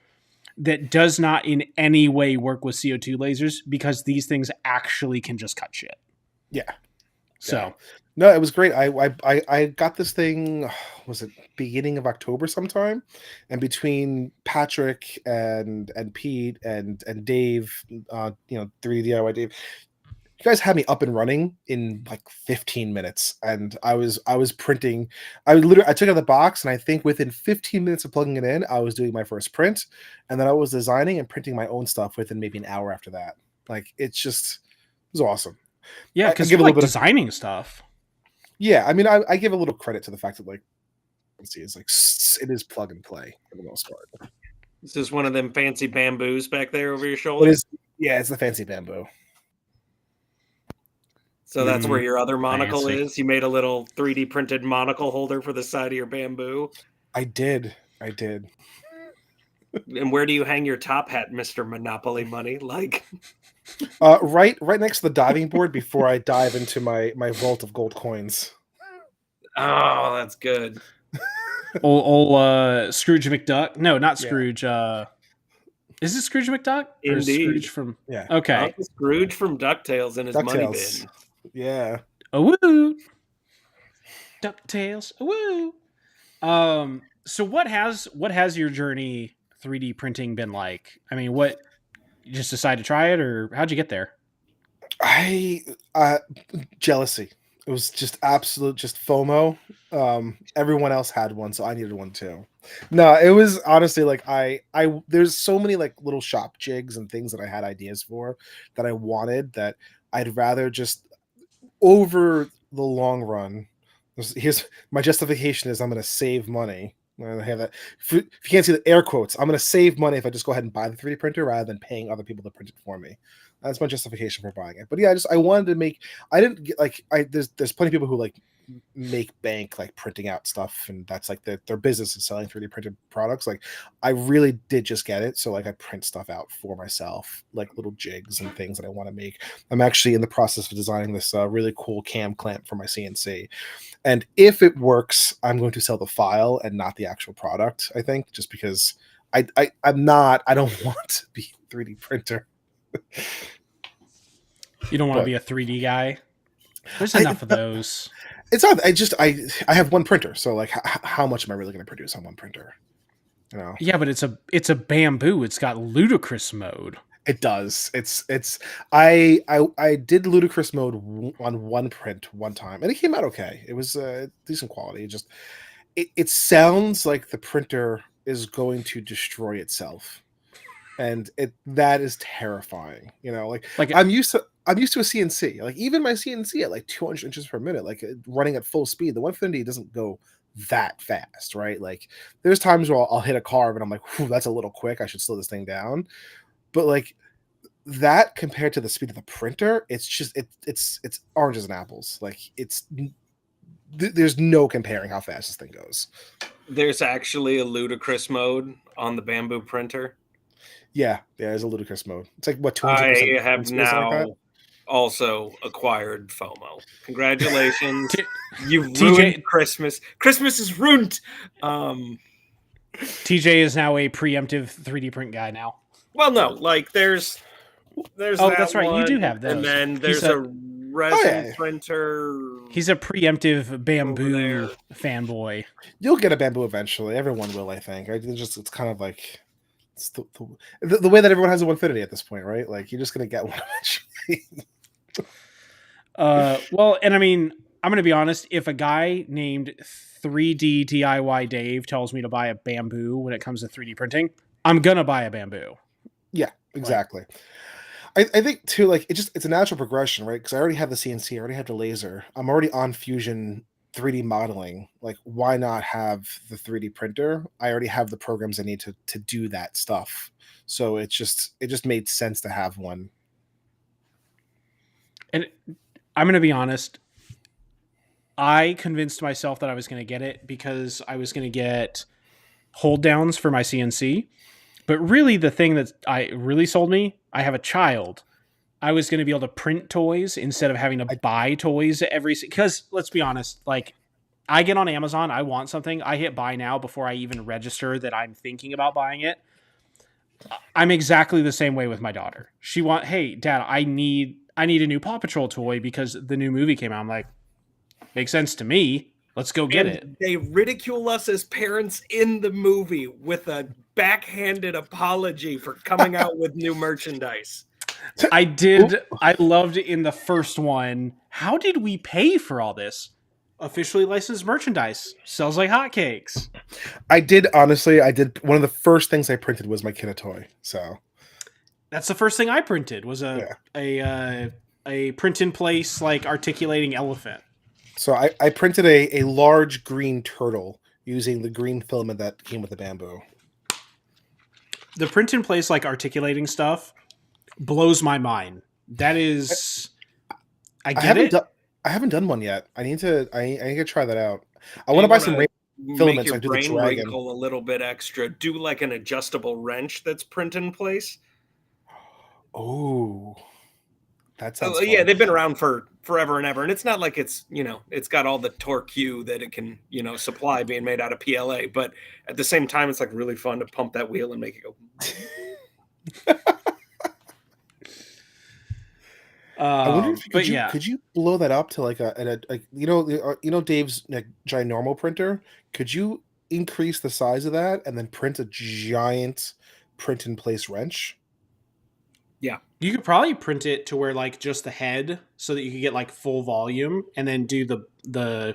that does not in any way work with CO2 lasers, because these things actually can just cut shit. Yeah. So. No, it was great. I got this thing, was it beginning of October sometime? And between Patrick and Pete and Dave, 3D DIY Dave, you guys had me up and running in like 15 minutes, and I was printing. I took out the box, and I think within 15 minutes of plugging it in, I was doing my first print, and then I was designing and printing my own stuff within maybe an hour after that. Like it was awesome. Yeah, because you're like designing stuff. Yeah, I mean, I give a little credit to the fact that like, it's like it is plug and play for the most part. Is this one of them fancy bamboos back there over your shoulder? Yeah, it's the fancy bamboo. So that's where your other monocle is? You made a little 3D printed monocle holder for the side of your bamboo? I did. And where do you hang your top hat, Mr. Monopoly Money? Like, Right next to the diving board before I dive into my vault of gold coins. oh, that's good. Old Scrooge McDuck. No, not Yeah. Scrooge. Is it Scrooge McDuck? Or is Indeed. Scrooge from? Yeah. Okay. Uncle Scrooge from DuckTales and his money DuckTales. bin. Yeah. Oh woo. DuckTales. Oh woo. So what has your journey 3D printing been like? I mean, what you just decided to try it, or how'd you get there? I jealousy. It was just absolute just FOMO. Everyone else had one, so I needed one too. No, it was honestly like I there's so many like little shop jigs and things that I had ideas for that I wanted that I'd rather just over the long run. Here's my justification is I'm going to save money. I have that. If you can't see the air quotes, I'm going to save money if I just go ahead and buy the 3D printer rather than paying other people to print it for me. That's my justification for buying it. But yeah, I wanted to make. I didn't get like there's plenty of people who like make bank like printing out stuff, and that's like their business is selling 3D printed products. Like I really did just get it, so like I print stuff out for myself, like little jigs and things that I want to make. I'm actually in the process of designing this really cool cam clamp for my CNC. And if it works, I'm going to sell the file and not the actual product, I think, just because I don't want to be a 3D printer. You don't want to But- be a 3D guy. There's enough of those. It's not, I have one printer, so like how much am I really going to produce on one printer? You know, Yeah, but it's a bamboo. It's got ludicrous mode. it does. I did ludicrous mode on one print one time, and it came out okay. It was decent quality. It sounds like the printer is going to destroy itself, and that is terrifying. You know, like I'm used to a CNC. Like even my CNC at like 200 inches per minute, like running at full speed, the 150 doesn't go that fast, right? Like there's times where I'll hit a carve and I'm like, whew, that's a little quick. I should slow this thing down. But like that compared to the speed of the printer, it's just it's oranges and apples. Like there's no comparing how fast this thing goes. There's actually a ludicrous mode on the bamboo printer. Yeah, there's a ludicrous mode. It's like what 200%. I have now also acquired FOMO. Congratulations. You've ruined Christmas. Christmas is ruined. TJ is now a preemptive 3D print guy now. Well, no, like there's that's right. You do have those. And then there's a resin printer. He's a preemptive bamboo fanboy. You'll get a bamboo eventually. Everyone will, I think. It's kind of like it's the way that everyone has a 150 at this point, right? Like you're just gonna get one eventually. Well, and I mean, I'm gonna be honest. If a guy named 3D DIY Dave tells me to buy a bamboo when it comes to 3D printing, I'm gonna buy a bamboo. Yeah, exactly. I think too, like it's a natural progression, right? Because I already have the CNC, I already have the laser, I'm already on Fusion 3D modeling. Like, why not have the 3D printer? I already have the programs I need to do that stuff. So it just made sense to have one. And I'm gonna be honest. I convinced myself that I was going to get it because I was going to get hold downs for my CNC. But really the thing that really sold me, I have a child. I was going to be able to print toys instead of having to buy toys because let's be honest, like I get on Amazon, I want something, I hit buy now before I even register that I'm thinking about buying it. I'm exactly the same way with my daughter. Hey, Dad, I need a new Paw Patrol toy because the new movie came out. I'm like, makes sense to me. Let's go get it. They ridicule us as parents in the movie with a backhanded apology for coming out with new merchandise. I did. I loved it in the first one. How did we pay for all this? Officially licensed merchandise. Sells like hotcakes. I did one of the first things I printed was my kid a toy. So that's the first thing I printed was a print in place like articulating elephant. So I printed a large green turtle using the green filament that came with the bamboo. The print in place like articulating stuff blows my mind. That is, I haven't done one yet. I need to try that out. I want to buy some make filaments, your like do the brain dragon. wrinkle a little bit extra. Do like an adjustable wrench that's print in place. Oh, that sounds Yeah, fun. they've been around for forever and ever, and it's not like it's it's got all the torque Q that it can supply being made out of PLA. But at the same time, it's like really fun to pump that wheel and make it go. I wonder if But yeah, could you blow that up to like Dave's like ginormal printer? Could you increase the size of that and then print a giant print in place wrench? Yeah, you could probably print it to where like just the head, so that you could get like full volume, and then do the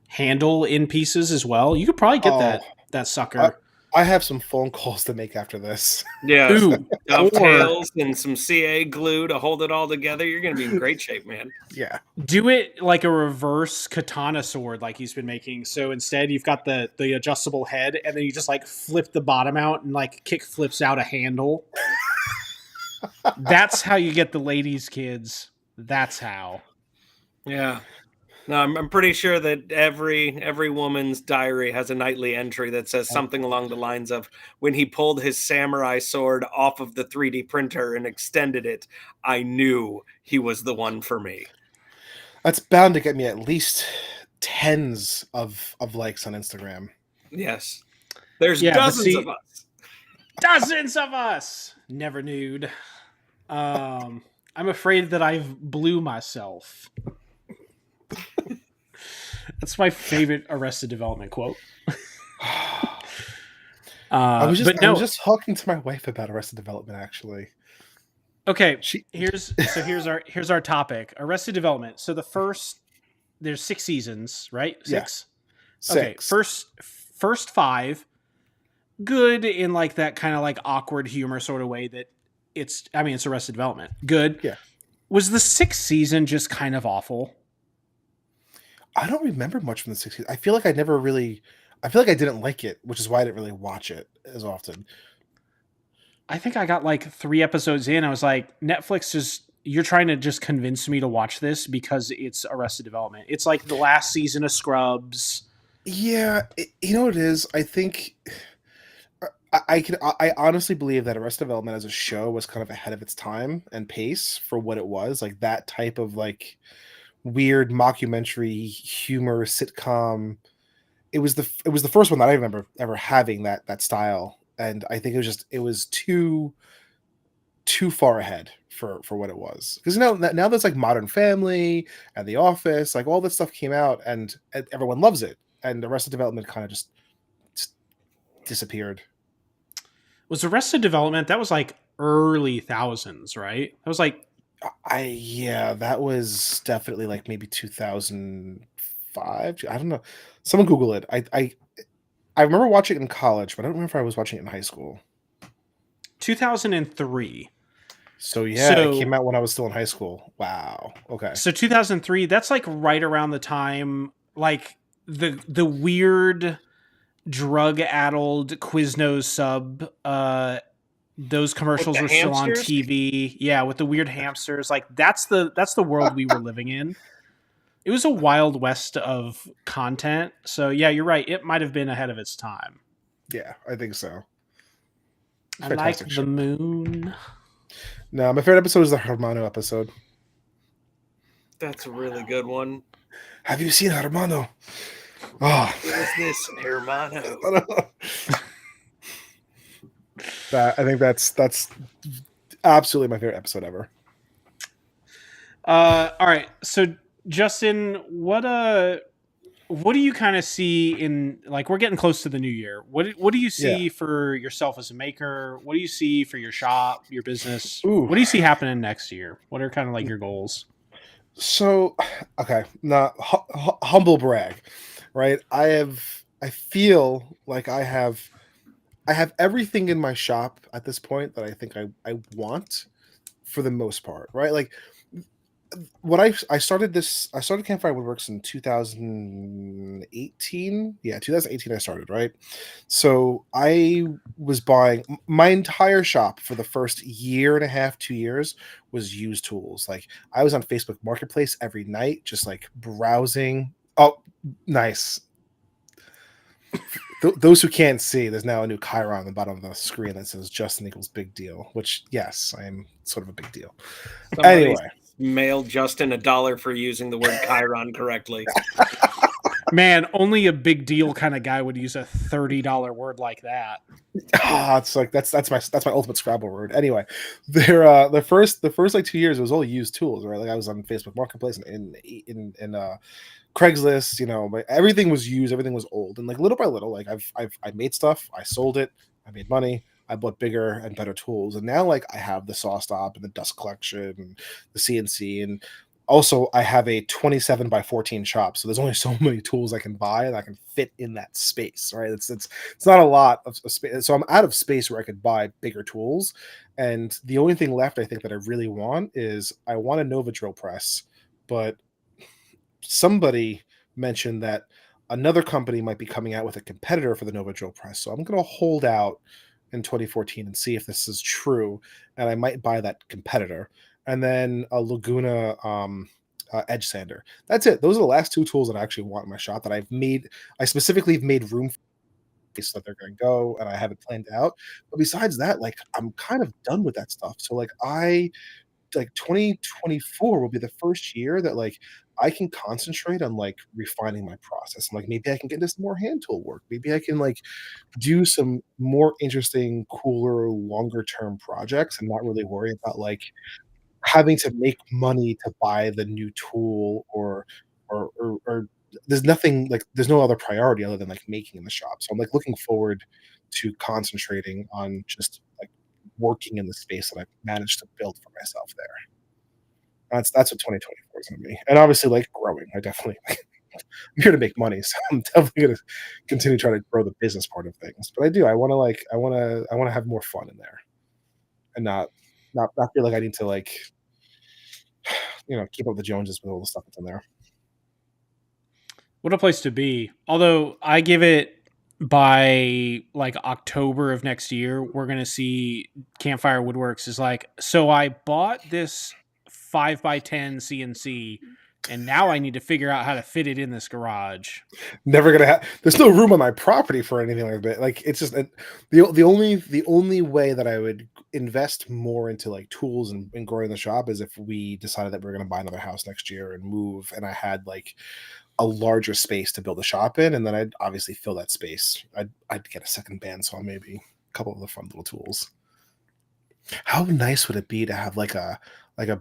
handle in pieces as well. You could probably get Oh, that I, sucker. I have some phone calls to make after this. yeah. Ooh, or Dovetails and some CA glue to hold it all together. You're gonna be in great shape, man. Yeah. do it like a reverse katana sword, like he's been making. So instead, you've got the adjustable head, and then you just like flip the bottom out and like kick flips out a handle. That's how you get the ladies, kids. That's how. Yeah. No, I'm pretty sure that every woman's diary has a nightly entry that says something along the lines of, when he pulled his samurai sword off of the 3D printer and extended it, I knew he was the one for me. That's bound to get me at least tens of likes on Instagram. Yes. There's Yeah, but dozens see- of us. Dozens of us. Never nude. I'm afraid that I've blew myself. That's my favorite Arrested Development quote. I was but no. just talking to my wife about Arrested Development actually. Okay, She here's our topic. Arrested Development. So there's 6 seasons, right? 6? Yeah. Okay, 6. first 5 good in like that kind of like awkward humor sort of way that it's Arrested Development. Good. Yeah. Was the 6th season just kind of awful? I don't remember much from the 60s. I feel like I didn't like it, which is why I didn't really watch it as often. I think I got like 3 episodes in. I was like, Netflix you're trying to just convince me to watch this because it's Arrested Development. It's like the last season of Scrubs. Yeah, you know what it is? I think I honestly believe that Arrested Development as a show was kind of ahead of its time and pace for what it was. Like that type of like weird mockumentary humor sitcom. It was the first one that I remember ever having that style, and I think it was too far ahead for what it was. Because now there's like Modern Family and The Office, like all this stuff came out, and everyone loves it, and Arrested Development kind of just disappeared. Was Arrested Development, that was like early thousands, right? That was like that was definitely like maybe 2005. I don't know. Someone Google it. I remember watching it in college, but I don't remember if I was watching it in high school. 2003. So it came out when I was still in high school. Wow. Okay. So 2003, that's like right around the time like the weird drug-addled Quiznos sub those commercials were still on TV. Yeah, with the weird hamsters. Like that's the world we were living in. It was a wild west of content. So yeah, you're right. It might have been ahead of its time. Yeah, I think so. I like the moon. No, my favorite episode is the Hermano episode. That's a really good one. Have you seen Hermano? Oh, what is this, Hermano? I think that's absolutely my favorite episode ever. All right, so Justin, what do you kind of see in, like, we're getting close to the new year? What do you see for yourself as a maker? What do you see for your shop, your business? Ooh. What do you see happening next year? What are kind of like your goals? So, okay, now humble brag, right? I feel like I have everything in my shop at this point that I think I want for the most part, right? Like what I started Campfire Woodworks in 2018. Yeah, 2018 I started, right? So I was buying my entire shop for the first year and a half, 2 years was used tools. Like I was on Facebook Marketplace every night, just like browsing. Oh, nice. Those who can't see, there's now a new Chiron on the bottom of the screen that says Justin equals big deal, which, yes, I am sort of a big deal. Somebody Anyway, mailed Justin $1 for using the word Chiron correctly. Man, only a big deal kind of guy would use a $30 word like that. it's like that's my ultimate Scrabble word. Anyway, the first like 2 years it was all used tools, right? Like I was on Facebook Marketplace and in Craigslist, everything was used, everything was old, and like little by little, like I made stuff, I sold it, I made money, I bought bigger and better tools, and now like I have the Sawdust and the Dust Collection and the CNC, and also I have a 27 by 14 shop, so there's only so many tools I can buy and I can fit in that space, right? It's not a lot of space, so I'm out of space where I could buy bigger tools, and the only thing left I think that I really want is I want a Nova drill press, but somebody mentioned that another company might be coming out with a competitor for the Nova drill press. So I'm going to hold out in 2014 and see if this is true, and I might buy that competitor. And then a Laguna edge sander. That's it. Those are the last two tools that I actually want in my shop that I've made. I specifically have made room for so that they're going to go, and I have it planned out. But besides that, like I'm kind of done with that stuff. So like 2024 will be the first year that like I can concentrate on like refining my process. Like maybe I can get into some more hand tool work. Maybe I can like do some more interesting, cooler, longer term projects and not really worry about like having to make money to buy the new tool or there's no other priority other than like making in the shop. So I'm like looking forward to concentrating on just like working in the space that I've managed to build for myself there. That's what 2024 is gonna be. And obviously, like, growing. I definitely I'm here to make money, so I'm definitely gonna continue trying to grow the business part of things. But I do, I wanna have more fun in there and not feel like I need to, like, keep up with the Joneses with all the stuff that's in there. What a place to be. Although I give it by like October of next year, we're going to see Campfire Woodworks is like, so I bought this 5x10 CNC and now I need to figure out how to fit it in this garage. Never gonna have. There's no room on my property for anything like that. Like it's just the only way that I would invest more into like tools and growing the shop is if we decided that we are gonna buy another house next year and move, and I had like a larger space to build a shop in, and then I'd obviously fill that space. I'd get a second bandsaw, maybe a couple of the fun little tools. How nice would it be to have like a like a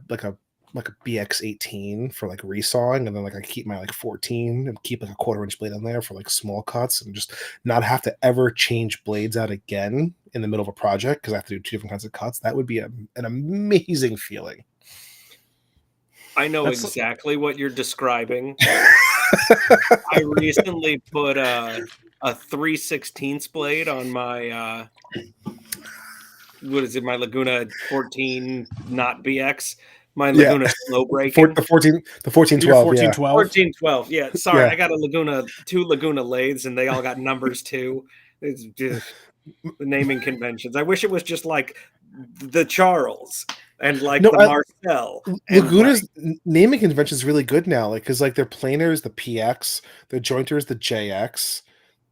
like a BX18 for like resawing, and then like I keep my like 14 and keep like a 1/4 inch blade on there for like small cuts, and just not have to ever change blades out again in the middle of a project because I have to do two different kinds of cuts. That would be an amazing feeling. I know That's exactly what you're describing. I recently put a 3/16 blade on my what is it? My Laguna 14, not BX. My Yeah, Laguna slow the, four, breaking. the 14 the 1412. Yeah, 1412. 1412. Yeah, sorry, yeah. I got two Laguna lathes, and they all got numbers too. It's just the naming conventions. I wish it was just like the Charles and like No, the Marcel and like Laguna's naming convention is really good now. Like, because like their planer is the PX, their jointer is the JX,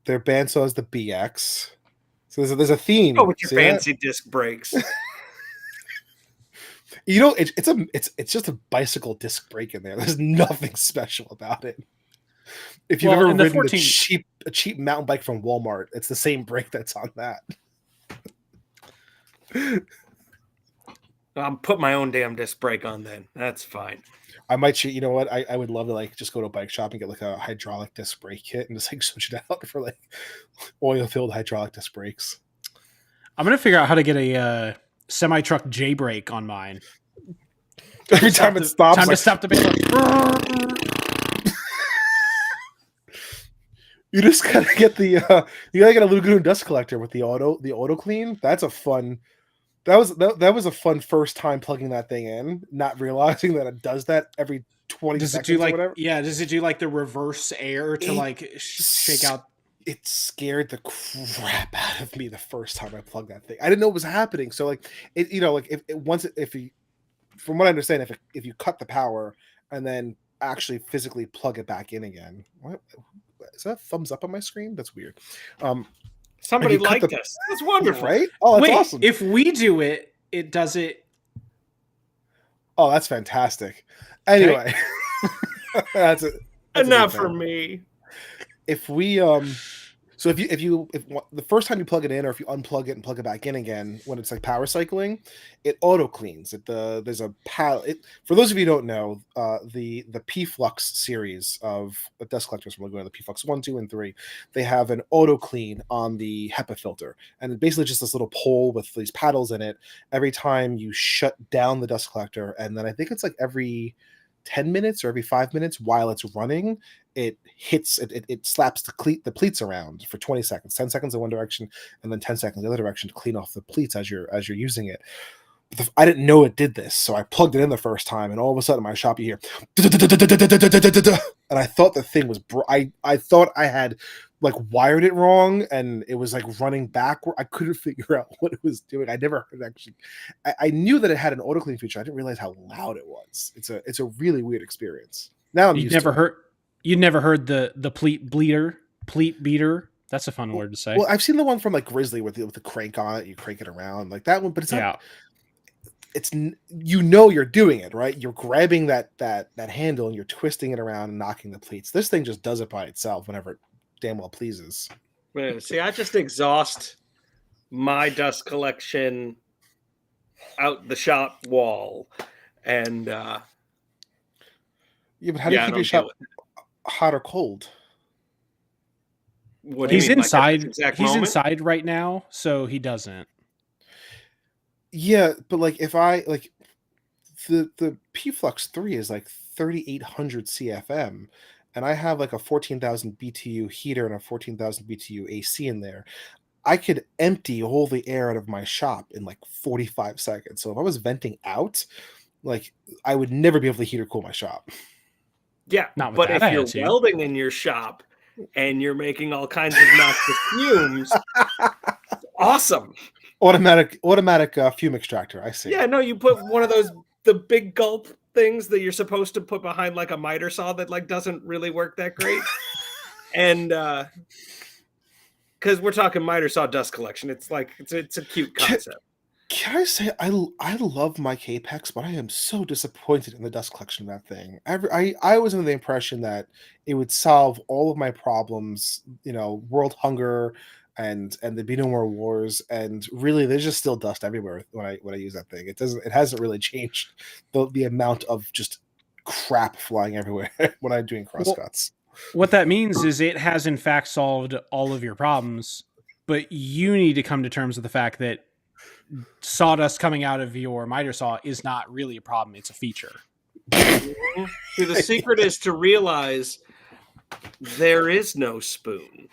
their bandsaw is the BX. So there's a oh, theme. with your See that? fancy disc brakes. It's just a bicycle disc brake in there. There's nothing special about it. If you've Well, ever and the ridden 14 a cheap mountain bike from Walmart, it's the same brake that's on that. I'll put my own damn disc brake on then. That's fine. I might cheat. You know what? I would love to like just go to a bike shop and get like a hydraulic disc brake kit and just like switch it out for like oil filled hydraulic disc brakes. I'm going to figure out how to get a semi truck J brake on mine. Every time it stops, time like, to stop the big. you just gotta get you gotta get a Laguna dust collector with the auto clean. That's a fun. That was a fun first time plugging that thing in, not realizing that it does that every 20 Does it seconds do or like whatever. does it do like the reverse air to It like shake out? It scared the crap out of me the first time I plugged that thing. I didn't know it was happening. So like like if you from what I understand, if you cut the power and then actually physically plug it back in again, what is that a thumbs up on my screen? That's weird. Somebody you cut liked us. That's wonderful. Right? Oh, that's Wait, awesome. if we do it, it does it. Oh, that's fantastic. Anyway, that's a Enough good for thing. me. If we so if the first time you plug it in, or if you unplug it and plug it back in again, when it's like power cycling, it auto cleans. There's a for those of you who don't know, the P-Flux series of dust collectors from Laguna, the P-Flux 1, 2, and 3, they have an auto clean on the HEPA filter, and it's basically just this little pole with these paddles in it. Every time you shut down the dust collector, and then I think it's like every 10 minutes or every 5 minutes while it's running, it hits it slaps the pleats around for 20 seconds, 10 seconds in one direction and then 10 seconds the other direction to clean off the pleats as you're using it. I didn't know it did this, so I plugged it in the first time, and all of a sudden in my shop you hear and I thought the thing was I thought I had like wired it wrong, and it was like running backward. I couldn't figure out what it was doing. I never heard it actually. I knew that it had an auto clean feature. I didn't realize how loud it was. It's a really weird experience. Now I'm used to it. You'd never heard the pleat beater. That's a fun word to say. Well, I've seen the one from like Grizzly with the crank on it. You crank it around like that one, but it's not. Yeah. It's you're doing it right. You're grabbing that handle and you're twisting it around and knocking the pleats. This thing just does it by itself whenever it damn well pleases. See, I just exhaust my dust collection out the shop wall, and yeah, but how do you keep your shop hot or cold? What he's mean, inside. Like he's inside right now, so he doesn't. Yeah, but like if I like the P-Flux 3 is like 3,800 CFM, and I have like a 14,000 BTU heater and a 14,000 BTU AC in there. I could empty all the air out of my shop in like 45 seconds. So if I was venting out, like I would never be able to heat or cool my shop. Yeah, but if you're welding in your shop and you're making all kinds of noxious fumes, awesome. Automatic fume extractor. I see. Yeah, no, you put one of the big gulp things that you're supposed to put behind like a miter saw that like doesn't really work that great. And because we're talking miter saw dust collection, it's like it's a cute concept. Can I say I love my Capex, but I am so disappointed in the dust collection of that thing. I was under the impression that it would solve all of my problems, world hunger and there'd be no more wars, and really there's just still dust everywhere when I use that thing. It hasn't really changed the amount of just crap flying everywhere when I'm doing crosscuts. What that means is it has in fact solved all of your problems, but you need to come to terms with the fact that sawdust coming out of your miter saw is not really a problem, it's a feature. See, the secret is to realize there is no spoon.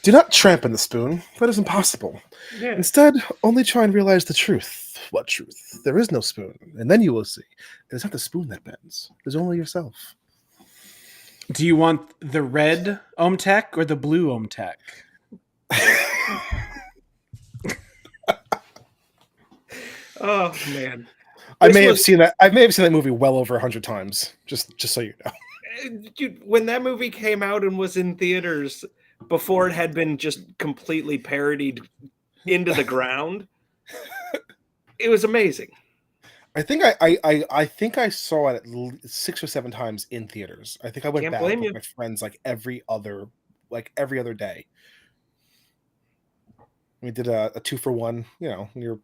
Do not tramp in the spoon. That is impossible. Yeah. Instead, only try and realize the truth. What truth? There is no spoon. And then you will see. It's not the spoon that bends. There's only yourself. Do you want the red OhmTech or the blue OhmTech? Oh man. I may have seen that movie well over 100 times. Just so you know. Dude, when that movie came out and was in theaters before it had been just completely parodied into the ground, it was amazing. I think I saw it at 6 or 7 times in theaters. I think I went back with my friends like every other day. We did a 2-for-1, when you're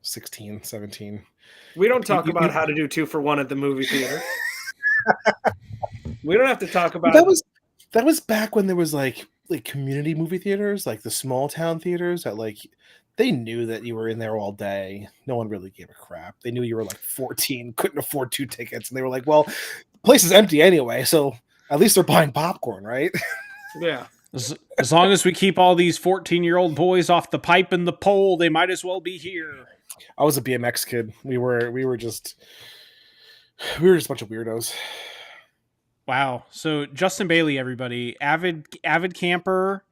16, 17. We don't talk about how to do 2-for-1 at the movie theater. We don't have to talk about that was back when there was like community movie theaters, like the small town theaters that like they knew that you were in there all day. No one really gave a crap. They knew you were like 14, couldn't afford 2 tickets, and they were like, well, the place is empty anyway, so at least they're buying popcorn, right? Yeah. As long as we keep all these 14-year-old boys off the pipe and the pole, they might as well be here. I was a BMX kid. We were just a bunch of weirdos. Wow. So Justin Bailey, everybody, avid camper,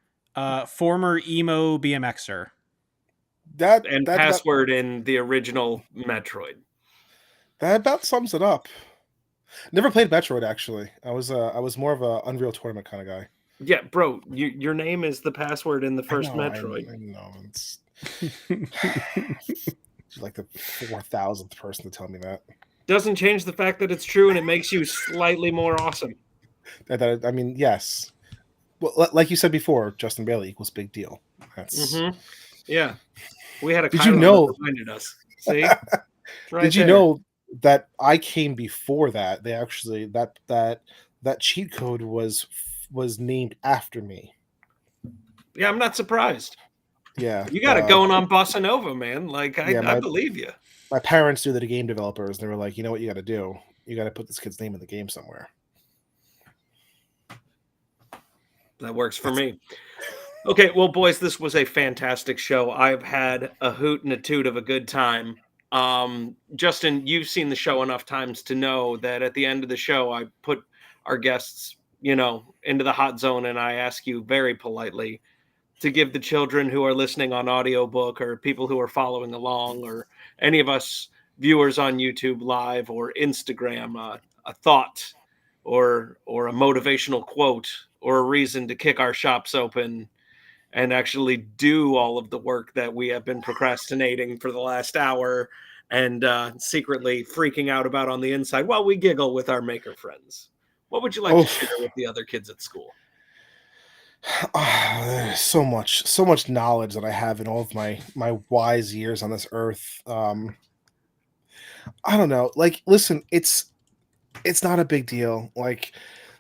former emo BMXer. That password in the original Metroid. That about sums it up. Never played Metroid actually. I was more of a Unreal Tournament kind of guy. Yeah, bro, your name is the password in the I first know, Metroid. I know. It's she's like the 4,000th person to tell me that. Doesn't change the fact that it's true, and it makes you slightly more awesome. I mean, yes. Well, like you said before, Justin Bailey equals big deal. That's. Yeah, we had a Did you Kylo that know? reminded us. See, it's right Did you there. know that I came before that? They actually that cheat code was named after me. Yeah, I'm not surprised. Yeah. You got it going on Bossa Nova, man. Like Yeah, I believe you. my parents knew that the game developers. They were like, you know what you got to do? You got to put this kid's name in the game somewhere. That works for me. Okay, well, boys, this was a fantastic show. I've had a hoot and a toot of a good time. Justin, you've seen the show enough times to know that at the end of the show, I put our guests, into the hot zone, and I ask you very politely to give the children who are listening on audiobook or people who are following along or any of us viewers on YouTube live or Instagram a thought or a motivational quote or a reason to kick our shops open and actually do all of the work that we have been procrastinating for the last hour and secretly freaking out about on the inside while we giggle with our maker friends. What would you like to share with the other kids at school? There's so much knowledge that I have in all of my wise years on this earth. I don't know. Like, listen, it's not a big deal. Like,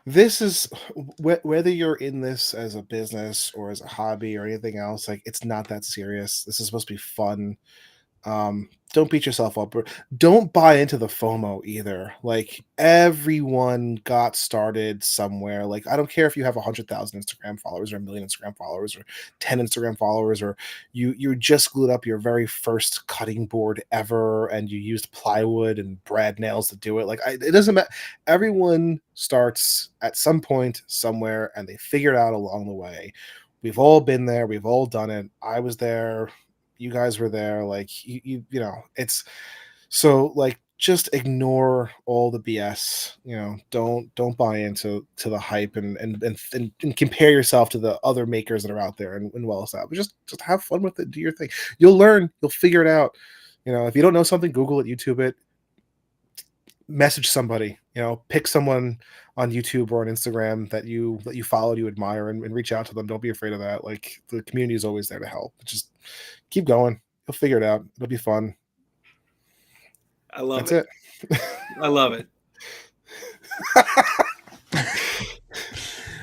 this is whether you're in this as a business or as a hobby or anything else. Like, it's not that serious. This is supposed to be fun. Don't beat yourself up, or don't buy into the FOMO either. Like, everyone got started somewhere. Like, I don't care if you have 100,000 Instagram followers or a million Instagram followers or 10 Instagram followers, or you just glued up your very first cutting board ever and you used plywood and brad nails to do it. Like, it doesn't matter. Everyone starts at some point somewhere and they figure it out along the way. We've all been there. We've all done it. I was there. You guys were there. Like, you know, it's so, like, just ignore all the BS. Don't buy into the hype and compare yourself to the other makers that are out there and well established. Just have fun with it. Do your thing. You'll learn. You'll figure it out. If you don't know something, Google it, YouTube it, message somebody. Pick someone on YouTube or on Instagram that you follow, you admire, and reach out to them. Don't be afraid of that. Like, the community is always there to help. Just keep going. You'll figure it out. It'll be fun. I love That's it. I love it.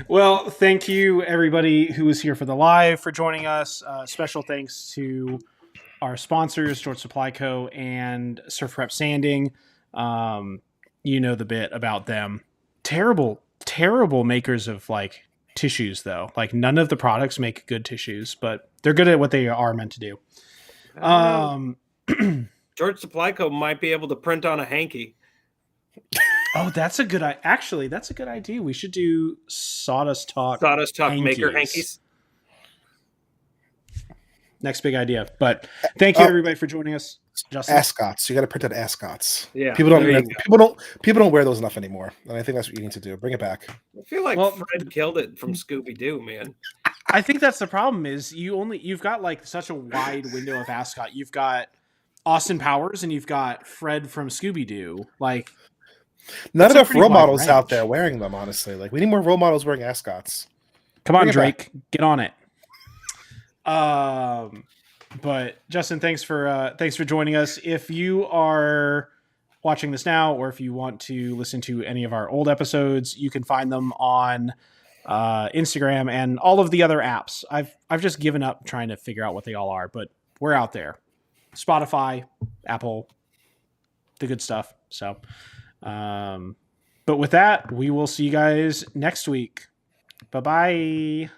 Well, thank you everybody who was here for the live for joining us. Special thanks to our sponsors, George Supply Co. and Surf Prep Sanding. You know the bit about them. Terrible makers of like tissues, though. Like, none of the products make good tissues, but they're good at what they are meant to do. George Supply Co. might be able to print on a hanky. Oh, that's a good idea. We should do Sawdust Talk hankies. Maker hankies. Next big idea. But thank you everybody for joining us. Justin? Ascots. You got to print out ascots. Yeah. People don't wear those enough anymore. And I think that's what you need to do. Bring it back. I feel like Fred killed it from Scooby-Doo, man. I think that's the problem is you've got like such a wide window of ascot. You've got Austin Powers and you've got Fred from Scooby-Doo. Like, not enough role models out there wearing them, honestly. Like, we need more role models wearing ascots. Come on, Drake, get on it. But Justin, thanks for joining us. If you are watching this now, or if you want to listen to any of our old episodes, you can find them on Instagram and all of the other apps. I've just given up trying to figure out what they all are, but we're out there. Spotify, Apple, the good stuff. So, but with that, we will see you guys next week. Bye-bye.